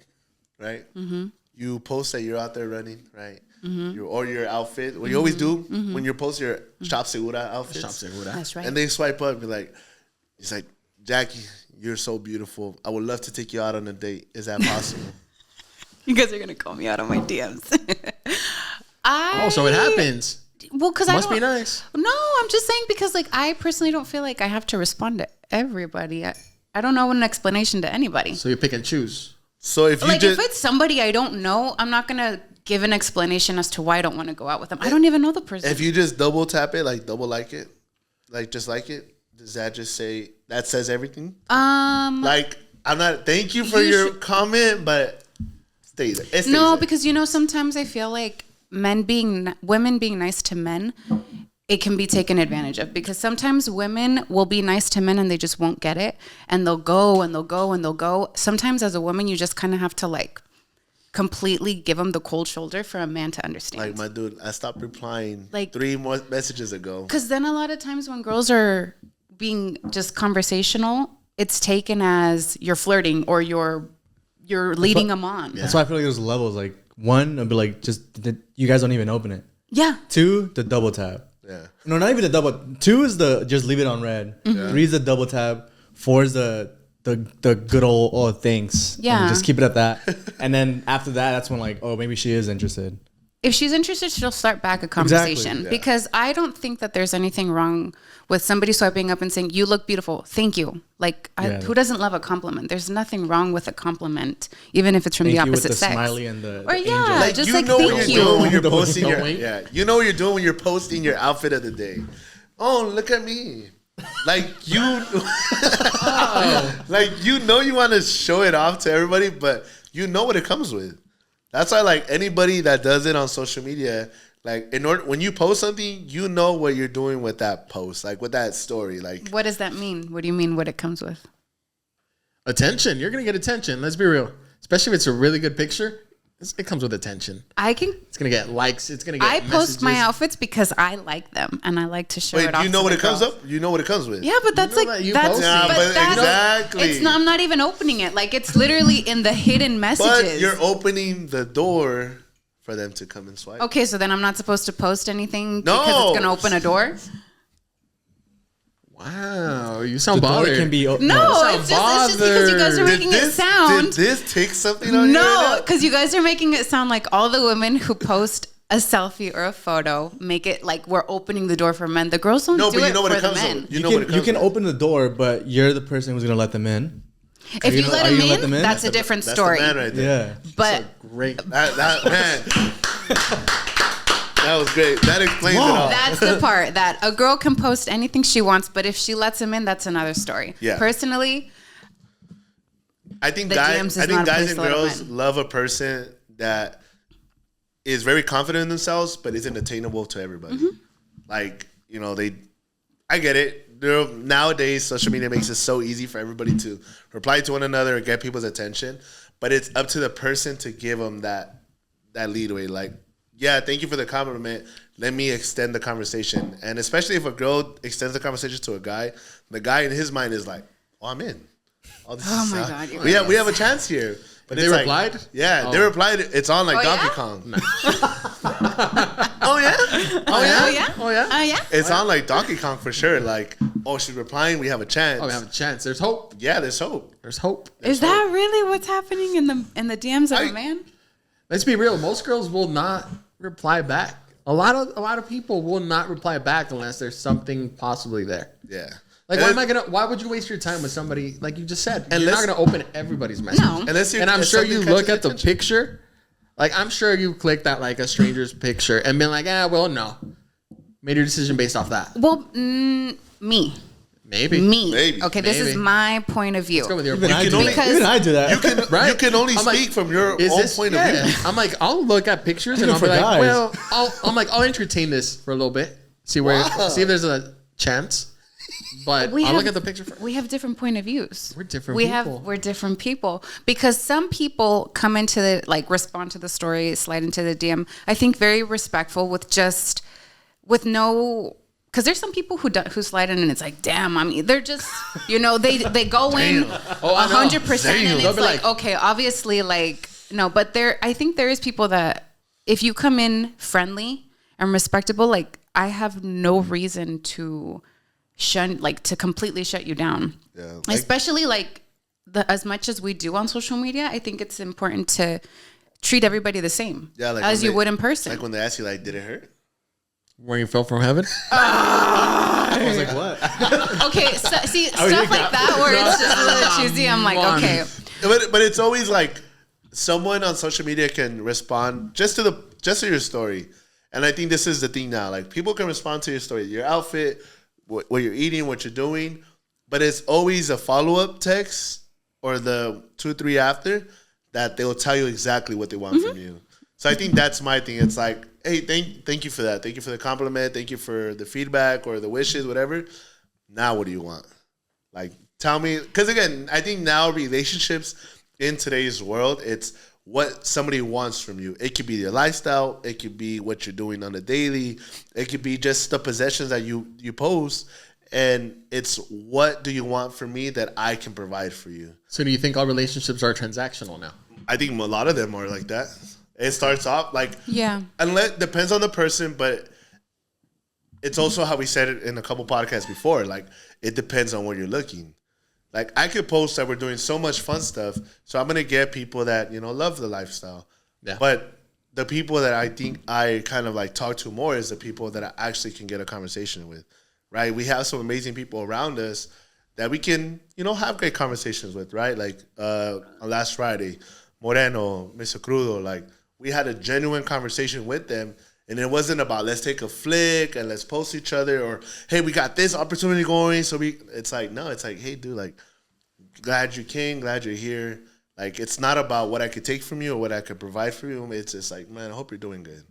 right? Mm-hmm. You post that you're out there running, right? Mm-hmm. Or your outfit. What you always do when you post your Shop Segura outfits. Shop Segura. That's right. And they swipe up and be like, it's like, Jackie, you're so beautiful. I would love to take you out on a date. Is that possible? You guys are going to call me out on my DMs. So it happens. Well, because Must be nice. No, I'm just saying because, like, I personally don't feel like I have to respond to everybody. I don't know an explanation to anybody. So you pick and choose. So if you if it's somebody I don't know, I'm not going to give an explanation as to why I don't want to go out with them. I don't even know the person. If you just double tap it, like double like it, like just like it, does that just say that says everything? Like, I'm not. Thank you for your comment, but stay there. No, because sometimes I feel like women being nice to men, it can be taken advantage of, because sometimes women will be nice to men and they just won't get it, and they'll go and they'll go and they'll go. Sometimes as a woman, you just kind of have to like completely give them the cold shoulder for a man to understand. Like, my dude, I stopped replying like 3 more messages ago. Because then a lot of times when girls are being just conversational, it's taken as you're flirting or you're leading them on. That's why I feel like there's levels. Like, one, I'd be like, you guys don't even open it. Yeah. 2, the double tap. Yeah. No, not even the double. 2 is the just leave it on red. Mm-hmm. 3 is the double tap. 4 is the good old thanks. Yeah. And just keep it at that. And then after that, that's when like, oh, maybe she is interested. If she's interested, she'll start back a conversation. Exactly, yeah. Because I don't think that there's anything wrong with somebody swiping up and saying, you look beautiful. Thank you. Like, who doesn't love a compliment? There's nothing wrong with a compliment, even if it's from the opposite with the sex. Smiley and the angel. Like, just you like, know thank what you. you're doing when you're posting you know what you're doing when you're posting your outfit of the day. Oh, look at me. Like, you like, you want to show it off to everybody, but you know what it comes with. That's why, like, anybody that does it on social media, like, when you post something, you know what you're doing with that post, like with that story. Like, what does that mean? What do you mean what it comes with? Attention. You're going to get attention. Let's be real. Especially if it's a really good picture. It comes with attention. It's going to get likes. It's going to get I post messages. my outfits because I like them and I like to show it off. You know what it comes up? You know what it comes with? Yeah, but that's like, exactly. It's not, I'm not even opening it. Like, it's literally in the hidden messages. But you're opening the door for them to come and swipe. Okay, so then I'm not supposed to post anything because it's going to open a door? Wow, you sound The door bothered. can be No, it's just because you guys are making it sound. Did this take something on you? No, because you guys are making it sound like all the women who post a selfie or a photo make it like we're opening the door for men. The girls don't do it for the men. You can open the door, but you're the person who's going to let them in. If you let them in, that's a different story. That's the man right there. Yeah. But Great. That man. That was great. That explains it all. that's the part that a girl can post anything she wants, but if she lets him in, that's another story. Yeah. Personally, I think the DMs is not a guys place and to let girls them in. love a person that is very confident in themselves, but isn't attainable to everybody. Mm-hmm. Like, I get it. Nowadays, social media makes it so easy for everybody to reply to one another and get people's attention, but it's up to the person to give them that leadway. Like, yeah, thank you for the compliment. Let me extend the conversation. And especially if a girl extends the conversation to a guy, the guy in his mind is like, oh, I'm in. Oh my God. We have a chance here. But they replied? Yeah, they replied. It's on like Donkey Kong. No. Oh, yeah? Oh, yeah? It's on like Donkey Kong for sure. Like, oh, she's replying. We have a chance. Oh, we have a chance. There's hope. Yeah, there's hope. There's hope. Is that really what's happening in the DMs of a man? Let's be real. Most girls will not reply back. A lot of people will not reply back unless there's something possibly there. Yeah. Like, why would you waste your time with somebody, like you just said? And you're not going to open everybody's message. No. And I'm sure you look at the picture. Like, I'm sure you clicked that, like, a stranger's picture and been like, well, no. Made your decision based off that. Well, me. Maybe. Okay, this is my point of view. Let's go with your Even point. I do that. You can, right? You can only speak from your own point of view. I'm like, I'll look at pictures and I'll be like, well, I'll entertain this for a little bit. See if there's a chance. But I'll look at the picture first. We have different point of views. We're different people. We're different people. Because some people come into the, like, respond to the story, slide into the DM, I think very respectful with no... Because there's some people who slide in and it's like, damn, I mean, they're just, they go in 100% and it's like, okay, obviously, like, no. But I think there is people that if you come in friendly and respectable, like, I have no reason to to completely shut you down. Yeah, like, especially like as much as we do on social media, I think it's important to treat everybody the same as you would in person. Like when they ask you, like, did it hurt? Where you fell from heaven? I was like, what? Okay, so, see, stuff like that where it's just a little cheesy. I'm like, okay. But it's always like someone on social media can respond just to your story. And I think this is the thing now. Like, people can respond to your story, your outfit, what you're eating, what you're doing. But it's always a follow-up text or the 2-3 after that they'll tell you exactly what they want from you. So I think that's my thing. It's like, hey, thank you for that. Thank you for the compliment. Thank you for the feedback or the wishes, whatever. Now what do you want? Like, tell me. Because, again, I think now relationships in today's world, it's what somebody wants from you. It could be your lifestyle. It could be what you're doing on a daily. It could be just the possessions that you post. And it's what do you want from me that I can provide for you. So do you think all relationships are transactional now? I think a lot of them are like that. It starts off like, unless depends on the person, but it's also how we said it in a couple podcasts before. Like, it depends on where you're looking. Like, I could post that we're doing so much fun stuff, so I'm gonna get people that love the lifestyle. Yeah. But the people that I think I kind of like talk to more is the people that I actually can get a conversation with. Right? We have some amazing people around us that we can have great conversations with. Right? Like on last Friday, Moreno, Mr. Crudo, like. We had a genuine conversation with them, and it wasn't about let's take a flick and let's post each other or, hey, we got this opportunity going. So it's like, no, it's like, hey, dude, like, glad you came, glad you're here. Like, it's not about what I could take from you or what I could provide for you. It's just like, man, I hope you're doing good.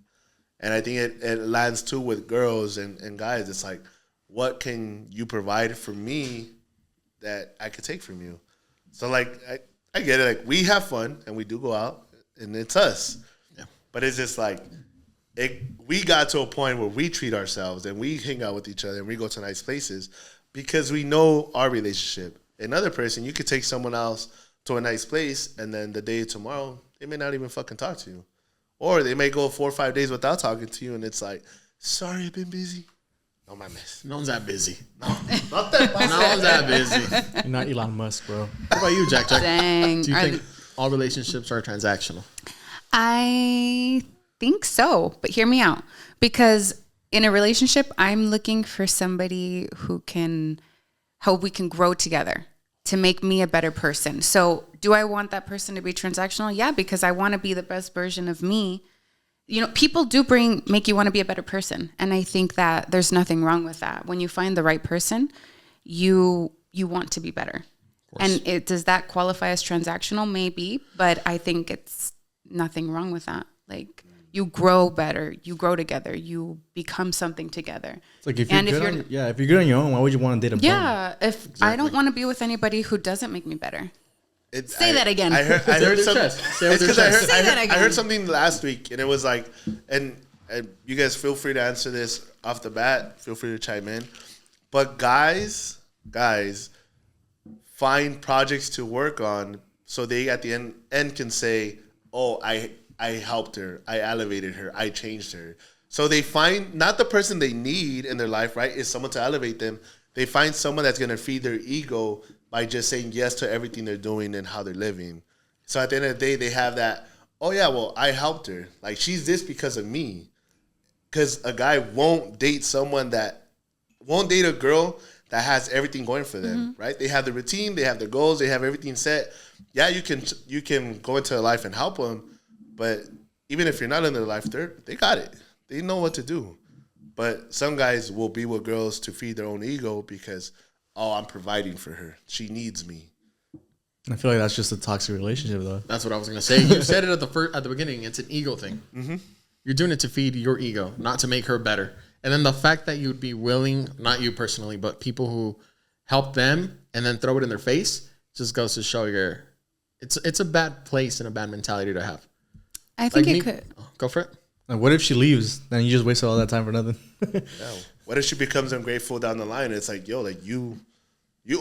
And I think it lands too with girls and guys. It's like, what can you provide for me that I could take from you? So, like, I get it. Like, we have fun and we do go out and it's us. But it's just like, we got to a point where we treat ourselves and we hang out with each other and we go to nice places because we know our relationship. Another person, you could take someone else to a nice place and then the day tomorrow, they may not even fucking talk to you. Or they may go 4 or 5 days without talking to you and it's like, sorry, I've been busy. No mames. No one's that busy. No, not that busy. No one's that busy. You're not Elon Musk, bro. What about you, Jack? Dang. Do you think all relationships are transactional? I think so, but hear me out. Because in a relationship, I'm looking for somebody who we can grow together to make me a better person. So do I want that person to be transactional? Yeah, because I want to be the best version of me. People do make you want to be a better person. And I think that there's nothing wrong with that. When you find the right person, you want to be better. And does that qualify as transactional? Maybe, but I think it's nothing wrong with that. Like, you grow better, you grow together, you become something together. It's like if you're good on your own, why would you want to date a bum? Yeah, I don't want to be, with anybody who doesn't make me better. Say that again. I heard something last week, and it was like, and you guys feel free to answer this off the bat. Feel free to chime in. But guys find projects to work on so they at the end can say, oh, I helped her, I elevated her, I changed her. So they find not the person they need in their life, right, is someone to elevate them. They find someone that's going to feed their ego by just saying yes to everything they're doing and how they're living. So at the end of the day, they have that, oh yeah, well, I helped her. Like, she's this because of me. Because a guy won't date a girl that has everything going for them, right? They have the routine, they have their goals, they have everything set. Yeah, you can go into their life and help them, but even if you're not in their life, they got it. They know what to do. But some guys will be with girls to feed their own ego because, oh, I'm providing for her. She needs me. I feel like that's just a toxic relationship, though. That's what I was gonna say. You said it at the beginning. It's an ego thing. Mm-hmm. You're doing it to feed your ego, not to make her better. And then the fact that you'd be willing, not you personally, but people who help them and then throw it in their face, just goes to show it's a bad place and a bad mentality to have. I think it could. Go for it. Like, what if she leaves? Then you just wasted all that time for nothing. Yeah. What if she becomes ungrateful down the line? It's like, yo, like you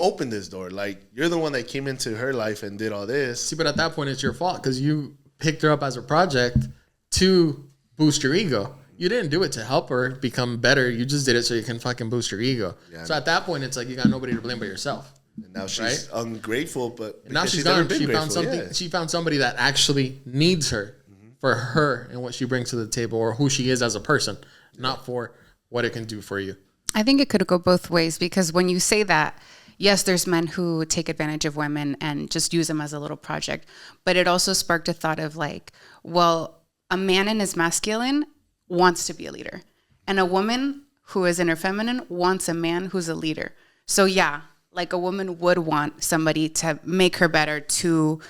opened this door. Like, you're the one that came into her life and did all this. See, but at that point, it's your fault because you picked her up as a project to boost your ego. You didn't do it to help her become better. You just did it so you can fucking boost your ego. Yeah, so at that point, it's like you got nobody to blame but yourself. And now she's ungrateful, but now she's gone. She found something. Yeah. She found somebody that actually needs her for her and what she brings to the table, or who she is as a person, not for what it can do for you. I think it could go both ways, because when you say that, yes, there's men who take advantage of women and just use them as a little project, but it also sparked a thought of like, well, a man in his masculine wants to be a leader, and a woman who is in her feminine wants a man who's a leader. So yeah, like a woman would want somebody to make her better, to,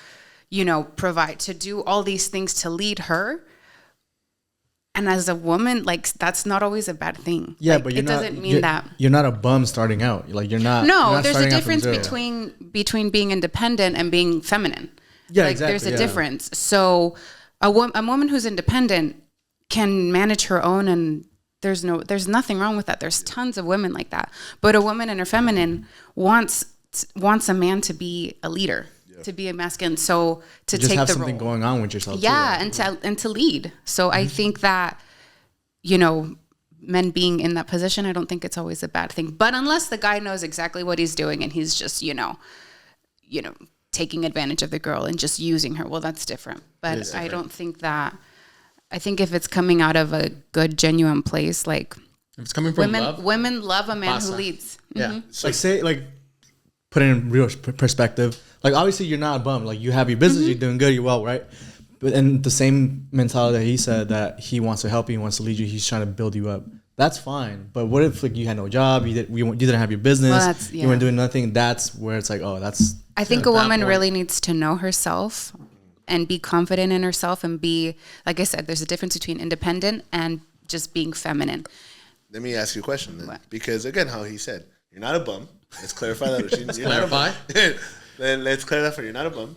you know, provide, to do all these things to lead her. And as a woman, like, that's not always a bad thing. Yeah, like, but it doesn't mean that you're not a bum starting out. Like, you're not. No, there's a difference between being independent and being feminine. Yeah, like, exactly. There's a difference. So a woman who's independent can manage her own, and there's nothing wrong with that. There's tons of women like that. But a woman in her feminine wants a man to be a leader, to be a masculine. So to just take have the something role. going on with yourself. Yeah, too, and to lead. So I think that, you know, men being in that position, I don't think it's always a bad thing. But unless the guy knows exactly what he's doing and he's just, you know, taking advantage of the girl and just using her, well, that's different. But I don't think that. I think if it's coming out of a good, genuine place, like, if it's coming from women love a man who leads. Yeah. Mm-hmm. Like, say, like, put it in real perspective. Like, obviously, you're not a bum. Like, you have your business, you're doing good, you're well, right? But in the same mentality that he said, that he wants to help you, he wants to lead you, he's trying to build you up. That's fine. But what if, like, you had no job, you didn't have your business, you weren't doing nothing? That's where it's like, oh, that's. I think a woman really needs to know herself and be confident in herself and be, like I said, there's a difference between independent and just being feminine. Let me ask you a question then. What? Because again, how he said, you're not a bum. Let's clarify that. Then let's clarify, you're not a bum.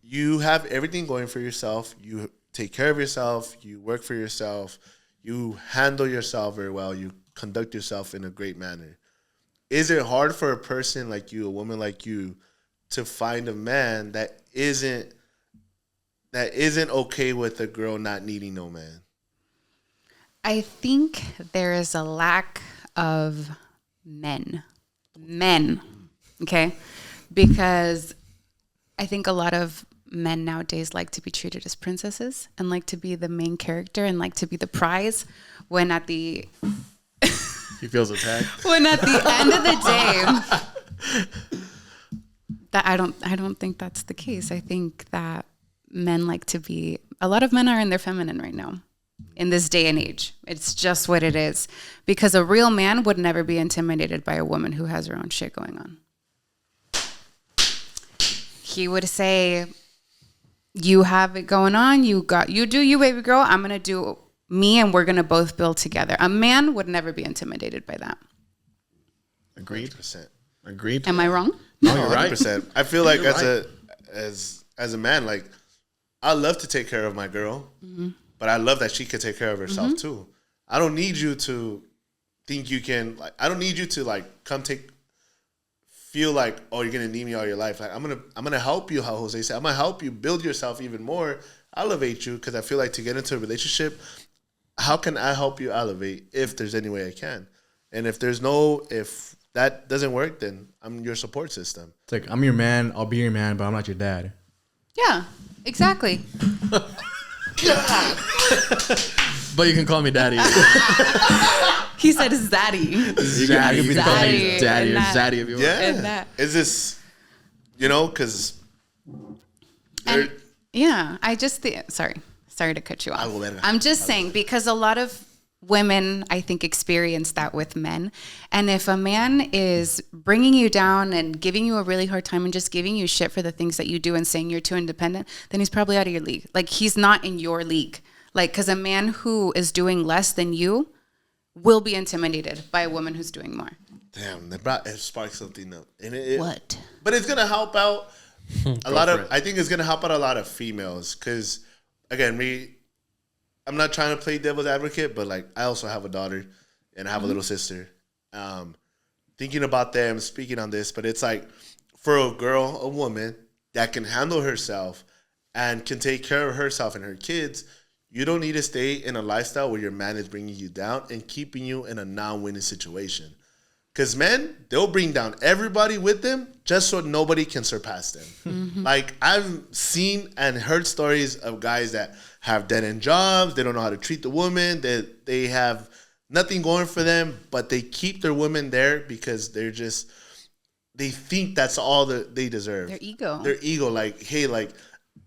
You have everything going for yourself. You take care of yourself. You work for yourself. You handle yourself very well. You conduct yourself in a great manner. Is it hard for a person like you, a woman like you, to find a man that isn't okay with a girl not needing no man? I think there is a lack of men, okay? Because I think a lot of men nowadays like to be treated as princesses and like to be the main character and like to be the prize, when at the he feels attacked. When at the end of the day, that I don't think that's the case. I think that men like to be, a lot of men are in their feminine right now in this day and age. It's just what it is, because a real man would never be intimidated by a woman who has her own shit going on. He would say, you have it going on, you do you, baby girl, I'm going to do me, and we're going to both build together. A man would never be intimidated by that. Agreed. 100%. Agreed. Am I wrong? No, you're 100%. Right. I feel like as a man, like, I love to take care of my girl, but I love that she can take care of herself too. I don't need you to think you can, like, I don't need you to, like, feel like, oh, you're gonna need me all your life. Like, I'm gonna help you, how Jose said. I'm gonna help you build yourself even more, elevate you, because I feel like to get into a relationship, how can I help you elevate if there's any way I can? And if that doesn't work, then I'm your support system. It's like, I'm your man, I'll be your man, but I'm not your dad. Yeah, exactly. But you can call me daddy. He said zaddy. Zaddy. You can call me daddy or zaddy if you want. Yeah. Is this, because... Yeah, I just think... Sorry to cut you off. I'm just saying, because a lot of women, I think, experience that with men. And if a man is bringing you down and giving you a really hard time and just giving you shit for the things that you do and saying you're too independent, then he's probably out of your league. Like, he's not in your league. Like, because a man who is doing less than you will be intimidated by a woman who's doing more. Damn, it sparked something up. And What? But it's going to help out I think it's going to help out a lot of females. Because, again, I'm not trying to play devil's advocate, but, like, I also have a daughter and I have a little sister. Thinking about them, speaking on this, but it's like, for a woman that can handle herself and can take care of herself and her kids, you don't need to stay in a lifestyle where your man is bringing you down and keeping you in a non-winning situation. Because men, they'll bring down everybody with them just so nobody can surpass them. Mm-hmm. Like, I've seen and heard stories of guys that have dead-end jobs. They don't know how to treat the woman. They have nothing going for them, but they keep their women there because they think that's all that they deserve. Their ego. Like, hey, like,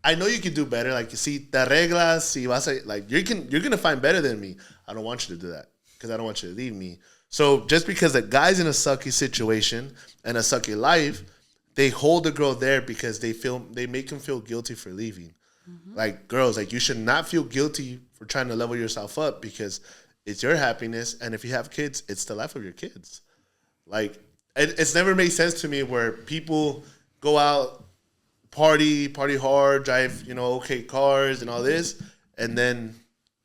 I know you can do better. Like, si te arreglas, si vas a, like, you're gonna find better than me. I don't want you to do that because I don't want you to leave me. So just because a guy's in a sucky situation and a sucky life, they hold the girl there because they make him feel guilty for leaving. Mm-hmm. Like, girls, like, you should not feel guilty for trying to level yourself up because it's your happiness, and if you have kids, it's the life of your kids. Like, it's never made sense to me where people go out, party hard, drive, okay cars and all this, and then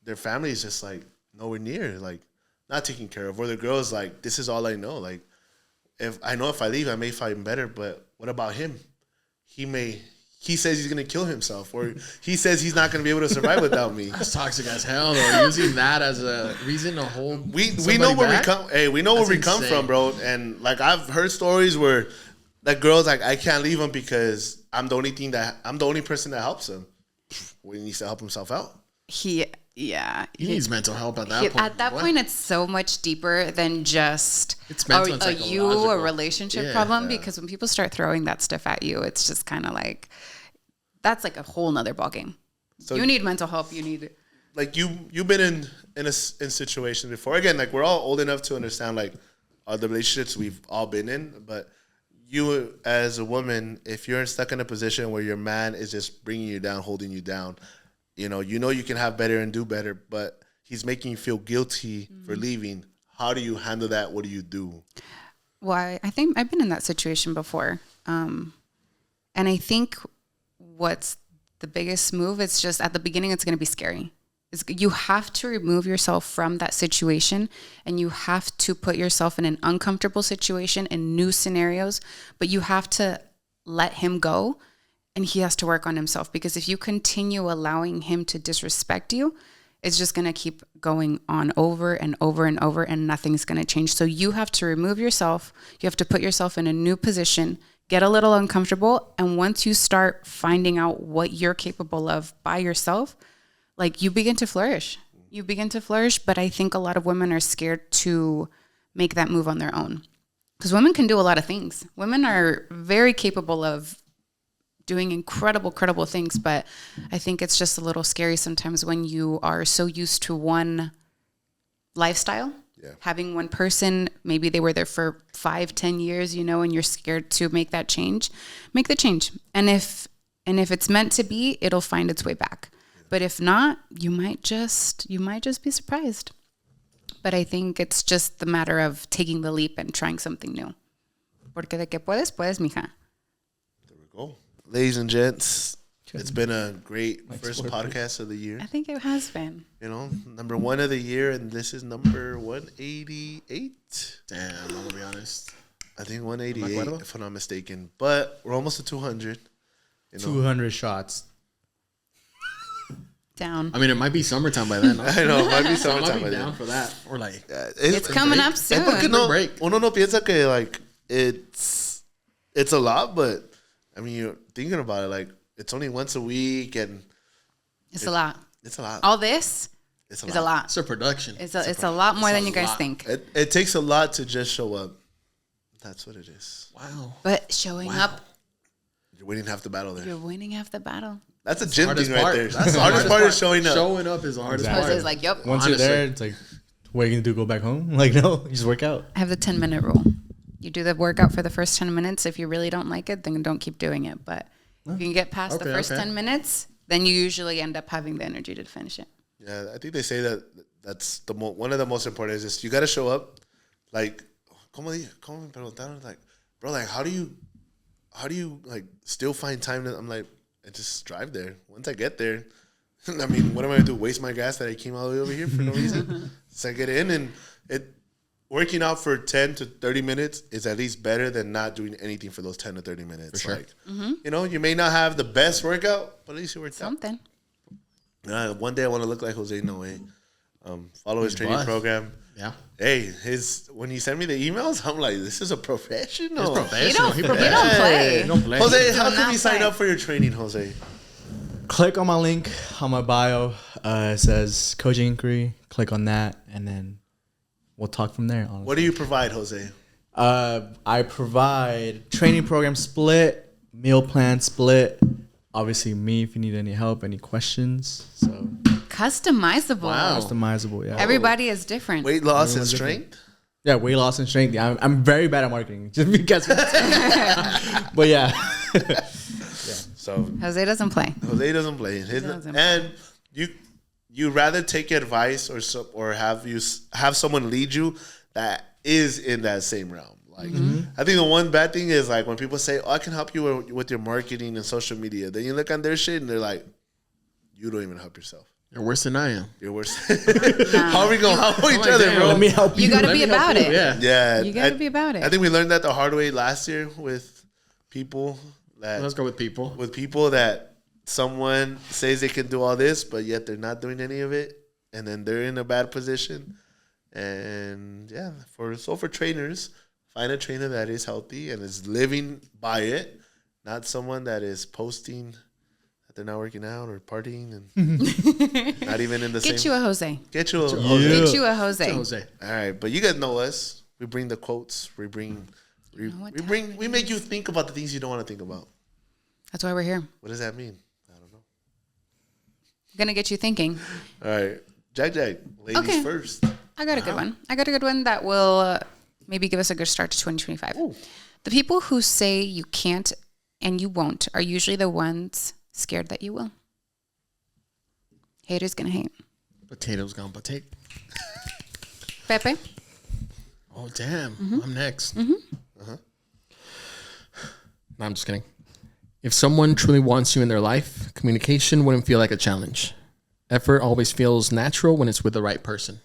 their family is just like nowhere near, like not taken care of. Or the girl's like, this is all I know. Like, if I leave, I may find better, but what about him? He says he's gonna kill himself, or he says he's not gonna be able to survive without me. That's toxic as hell, though. Using that as a reason to hold we know where we come. Hey, we know where we come from, bro. And like, I've heard stories where that girl's like, I can't leave him because I'm the only person that helps him. Well, he needs to help himself out. He needs mental help at that point. At that point, it's so much deeper than just a relationship problem. Because when people start throwing that stuff at you, it's just kind of like, that's like a whole nother ballgame. So you need mental help. You need, like, you've been in situations before. Again, like, we're all old enough to understand, like, the relationships we've all been in. But you as a woman, if you're stuck in a position where your man is just bringing you down, holding you down, you know you can have better and do better, but he's making you feel guilty for leaving. How do you handle that? What do you do? Well, I think I've been in that situation before. And I think what's the biggest move, it's just at the beginning, it's going to be scary. You have to remove yourself from that situation, and you have to put yourself in an uncomfortable situation in new scenarios, but you have to let him go, and he has to work on himself, because if you continue allowing him to disrespect you, it's just going to keep going on over and over and over, and nothing's going to change. So you have to remove yourself. You have to put yourself in a new position, get a little uncomfortable, and once you start finding out what you're capable of by yourself, like, you begin to flourish. But I think a lot of women are scared to make that move on their own, because women can do a lot of things. Women are very capable of doing incredible things, but I think it's just a little scary sometimes when you are so used to one lifestyle, having one person, maybe they were there for 5-10 years, and you're scared to make that change. Make the change. And if it's meant to be, it'll find its way back. But if not, you might just be surprised. But I think it's just the matter of taking the leap and trying something new. Porque de que puedes, mija. There we go. Ladies and gents, it's been a great first podcast of the year. I think it has been. Number 1 of the year, and this is number 188. Damn, I'm going to be honest. I think 188, if I'm not mistaken. But we're almost to 200. 200 shots. Down. I mean, it might be summertime by then. I know, it might be summertime by then. Down for that. Or like, it's coming up soon. Uno no piensa que, like, it's a lot, but I mean, you're thinking about it, like, it's only once a week, and It's a lot. it's a lot. All this It's is a lot. It's a production. It's a lot more than you guys think. It takes a lot to just show up. That's what it is. Wow. But showing up, You're winning half the battle there. you're winning half the battle. That's a gym Hardest thing right part. there. That's the hardest part is showing up. Showing up is the hardest Exactly. part. Jose's like, yep. Once Honestly. you're there, it's like, what are you gonna do? Go back home? Like, no, you just work out. I have the 10-minute rule. You do the workout for the first 10 minutes. If you really don't like it, then don't keep doing it. But if you can get past the first 10 minutes, then you usually end up having the energy to finish it. Yeah, I think they say that that's one of the most important is just you got to show up. Like, como me preguntaron, like, bro, like, how do you like still find time to? I'm like, I just drive there. Once I get there, I mean, what am I gonna do? Waste my gas that I came all the way over here for no reason? So I get in, and working out for 10 to 30 minutes is at least better than not doing anything for those 10 to 30 minutes. For sure. Like, you know, you may not have the best workout, but at least you worked Something. out. One day I want to look like Jose Noe. Follow his training program. Yeah. Hey, when he sent me the emails, I'm like, this is a professional. He's professional. You don't play. He don't play. Jose, how Do can not we sign play. up for your training, Jose? Click on my link on my bio. It says coaching inquiry. Click on that, and then we'll talk from there. Honestly. What do you provide, Jose? I provide training program split, meal plan split. Obviously, me if you need any help, any questions. So Customizable. Wow. customizable. Yeah. Everybody is different. Weight loss and Everyone's strength? Yeah, weight loss and strength. Yeah, I'm very bad at marketing, just because. But yeah. So Jose doesn't play. Jose doesn't play. doesn't And you rather take advice or have someone lead you that is in that same realm. Like I think the one bad thing is like when people say, "Oh, I can help you with your marketing and social media," then you look on their shit and they're like, "You don't even help yourself. You're worse than I am. You're worse." How are we gonna help each other, damn, bro? Let me help you. You got to Let be me help about you. it. Yeah. Yeah, You got to be about it. I think we learned that the hard way last year with people Let's go with people. that someone says they can do all this, but yet they're not doing any of it, and then they're in a bad position. And yeah, for trainers, find a trainer that is healthy and is living by it, not someone that is posting that they're not working out or partying and not even in the same. Get you a Jose. Get you a Yeah. Jose. Get you a Jose. Jose. All right, but you guys know us. We bring the quotes. We make you think about the things you don't want to think about. That's why we're here. What does that mean? I don't know. Gonna get you thinking. All right, Jack, ladies Okay. first. I got a good one. I got a good one that will maybe give us a good start to 2025. The people who say you can't and you won't are usually the ones scared that you will. Haters gonna hate. Potatoes gone potato. Pepe? Oh, damn. I'm next. No, I'm just kidding. If someone truly wants you in their life, communication wouldn't feel like a challenge. Effort always feels natural when it's with the right person.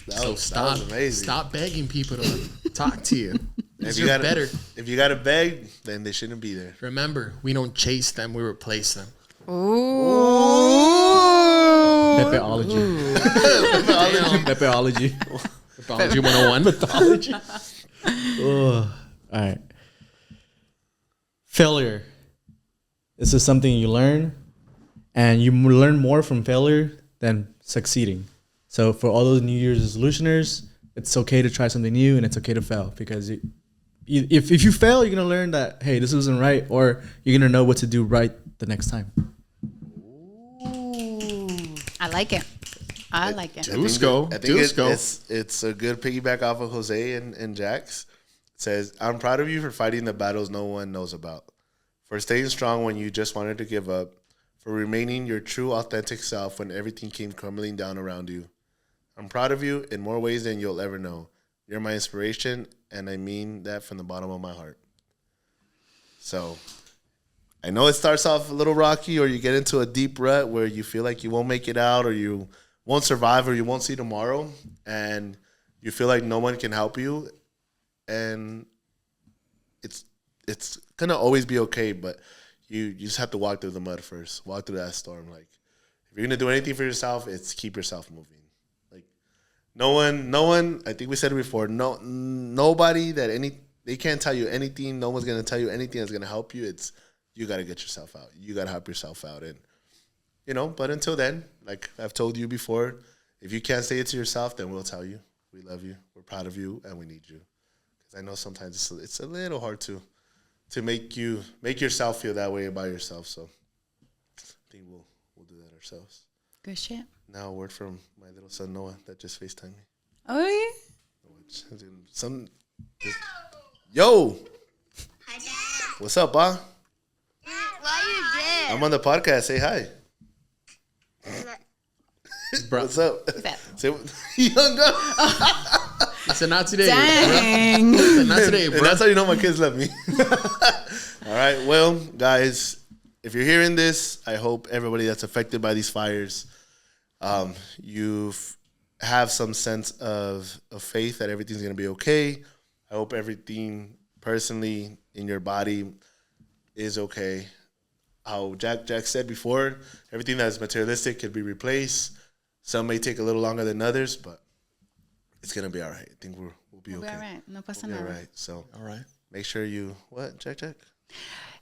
That was amazing. Stop begging people to talk to you. If You're better. If you got to beg, then they shouldn't be there. Remember, we don't chase them, we replace them. Pepeology. Pepeology. Pathology 101. All right. Failure. This is something you learn, and you learn more from failure than succeeding. So for all those New Year's resolutioners, it's okay to try something new, and it's okay to fail because if you fail, you're gonna learn that hey, this wasn't right, or you're gonna know what to do right the next time. I like it. I like it. Dusko. I think it's a good piggyback off of Jose and Jax. It says, I'm proud of you for fighting the battles no one knows about, for staying strong when you just wanted to give up, for remaining your true authentic self when everything came crumbling down around you. I'm proud of you in more ways than you'll ever know. You're my inspiration, and I mean that from the bottom of my heart. So I know it starts off a little rocky, or you get into a deep rut where you feel like you won't make it out, or you won't survive, or you won't see tomorrow, and you feel like no one can help you. And it's gonna always be okay, but you just have to walk through the mud first. Walk through that storm. Like if you're gonna do anything for yourself, it's keep yourself moving. Like no one. I think we said it before. Nobody that they can't tell you anything. No one's gonna tell you anything that's gonna help you. It's you gotta get yourself out. You gotta help yourself out, and But until then, like I've told you before, if you can't say it to yourself, then we'll tell you. We love you. We're proud of you, and we need you. Because I know sometimes it's a little hard to make yourself feel that way about yourself. So I think we'll do that ourselves. Good shit. Now a word from my little son Noah that just FaceTimed me. Oh yeah. Yo. Hi, Dad. What's up, Pa? Why you dead? I'm on the podcast. Say hi. What's up? Say he hung up. I said not today. Dang. Not today, bro. And that's how you know my kids love me. All right. Well, guys, if you're hearing this, I hope everybody that's affected by these fires, you have some sense of faith that everything's going to be okay. I hope everything personally in your body is okay. How Jack said before, everything that is materialistic can be replaced. Some may take a little longer than others, but it's going to be all right. I think we'll be okay. We'll be all right. No pasa We'll be nada. all right. So All right. make sure you, Jack?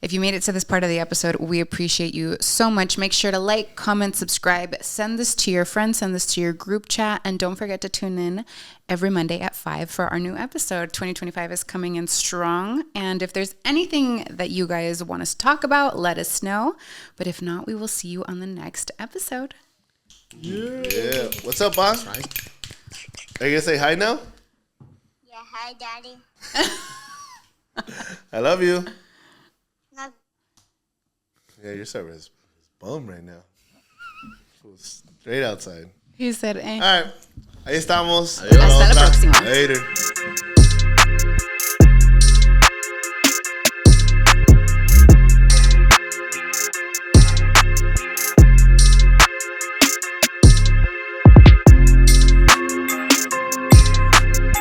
If you made it to this part of the episode, we appreciate you so much. Make sure to like, comment, subscribe, send this to your friends, send this to your group chat, and don't forget to tune in every Monday at 5 for our new episode. 2025 is coming in strong, and if there's anything that you guys want us to talk about, let us know. But if not, we will see you on the next episode. Yeah. What's up, boss? Right. Are you going to say hi now? Yeah, hi, Daddy. I love you. No, Yeah, your server is bummed right now. Straight outside. He said, eh. All right. Ahí estamos. Hasta la próxima. Later.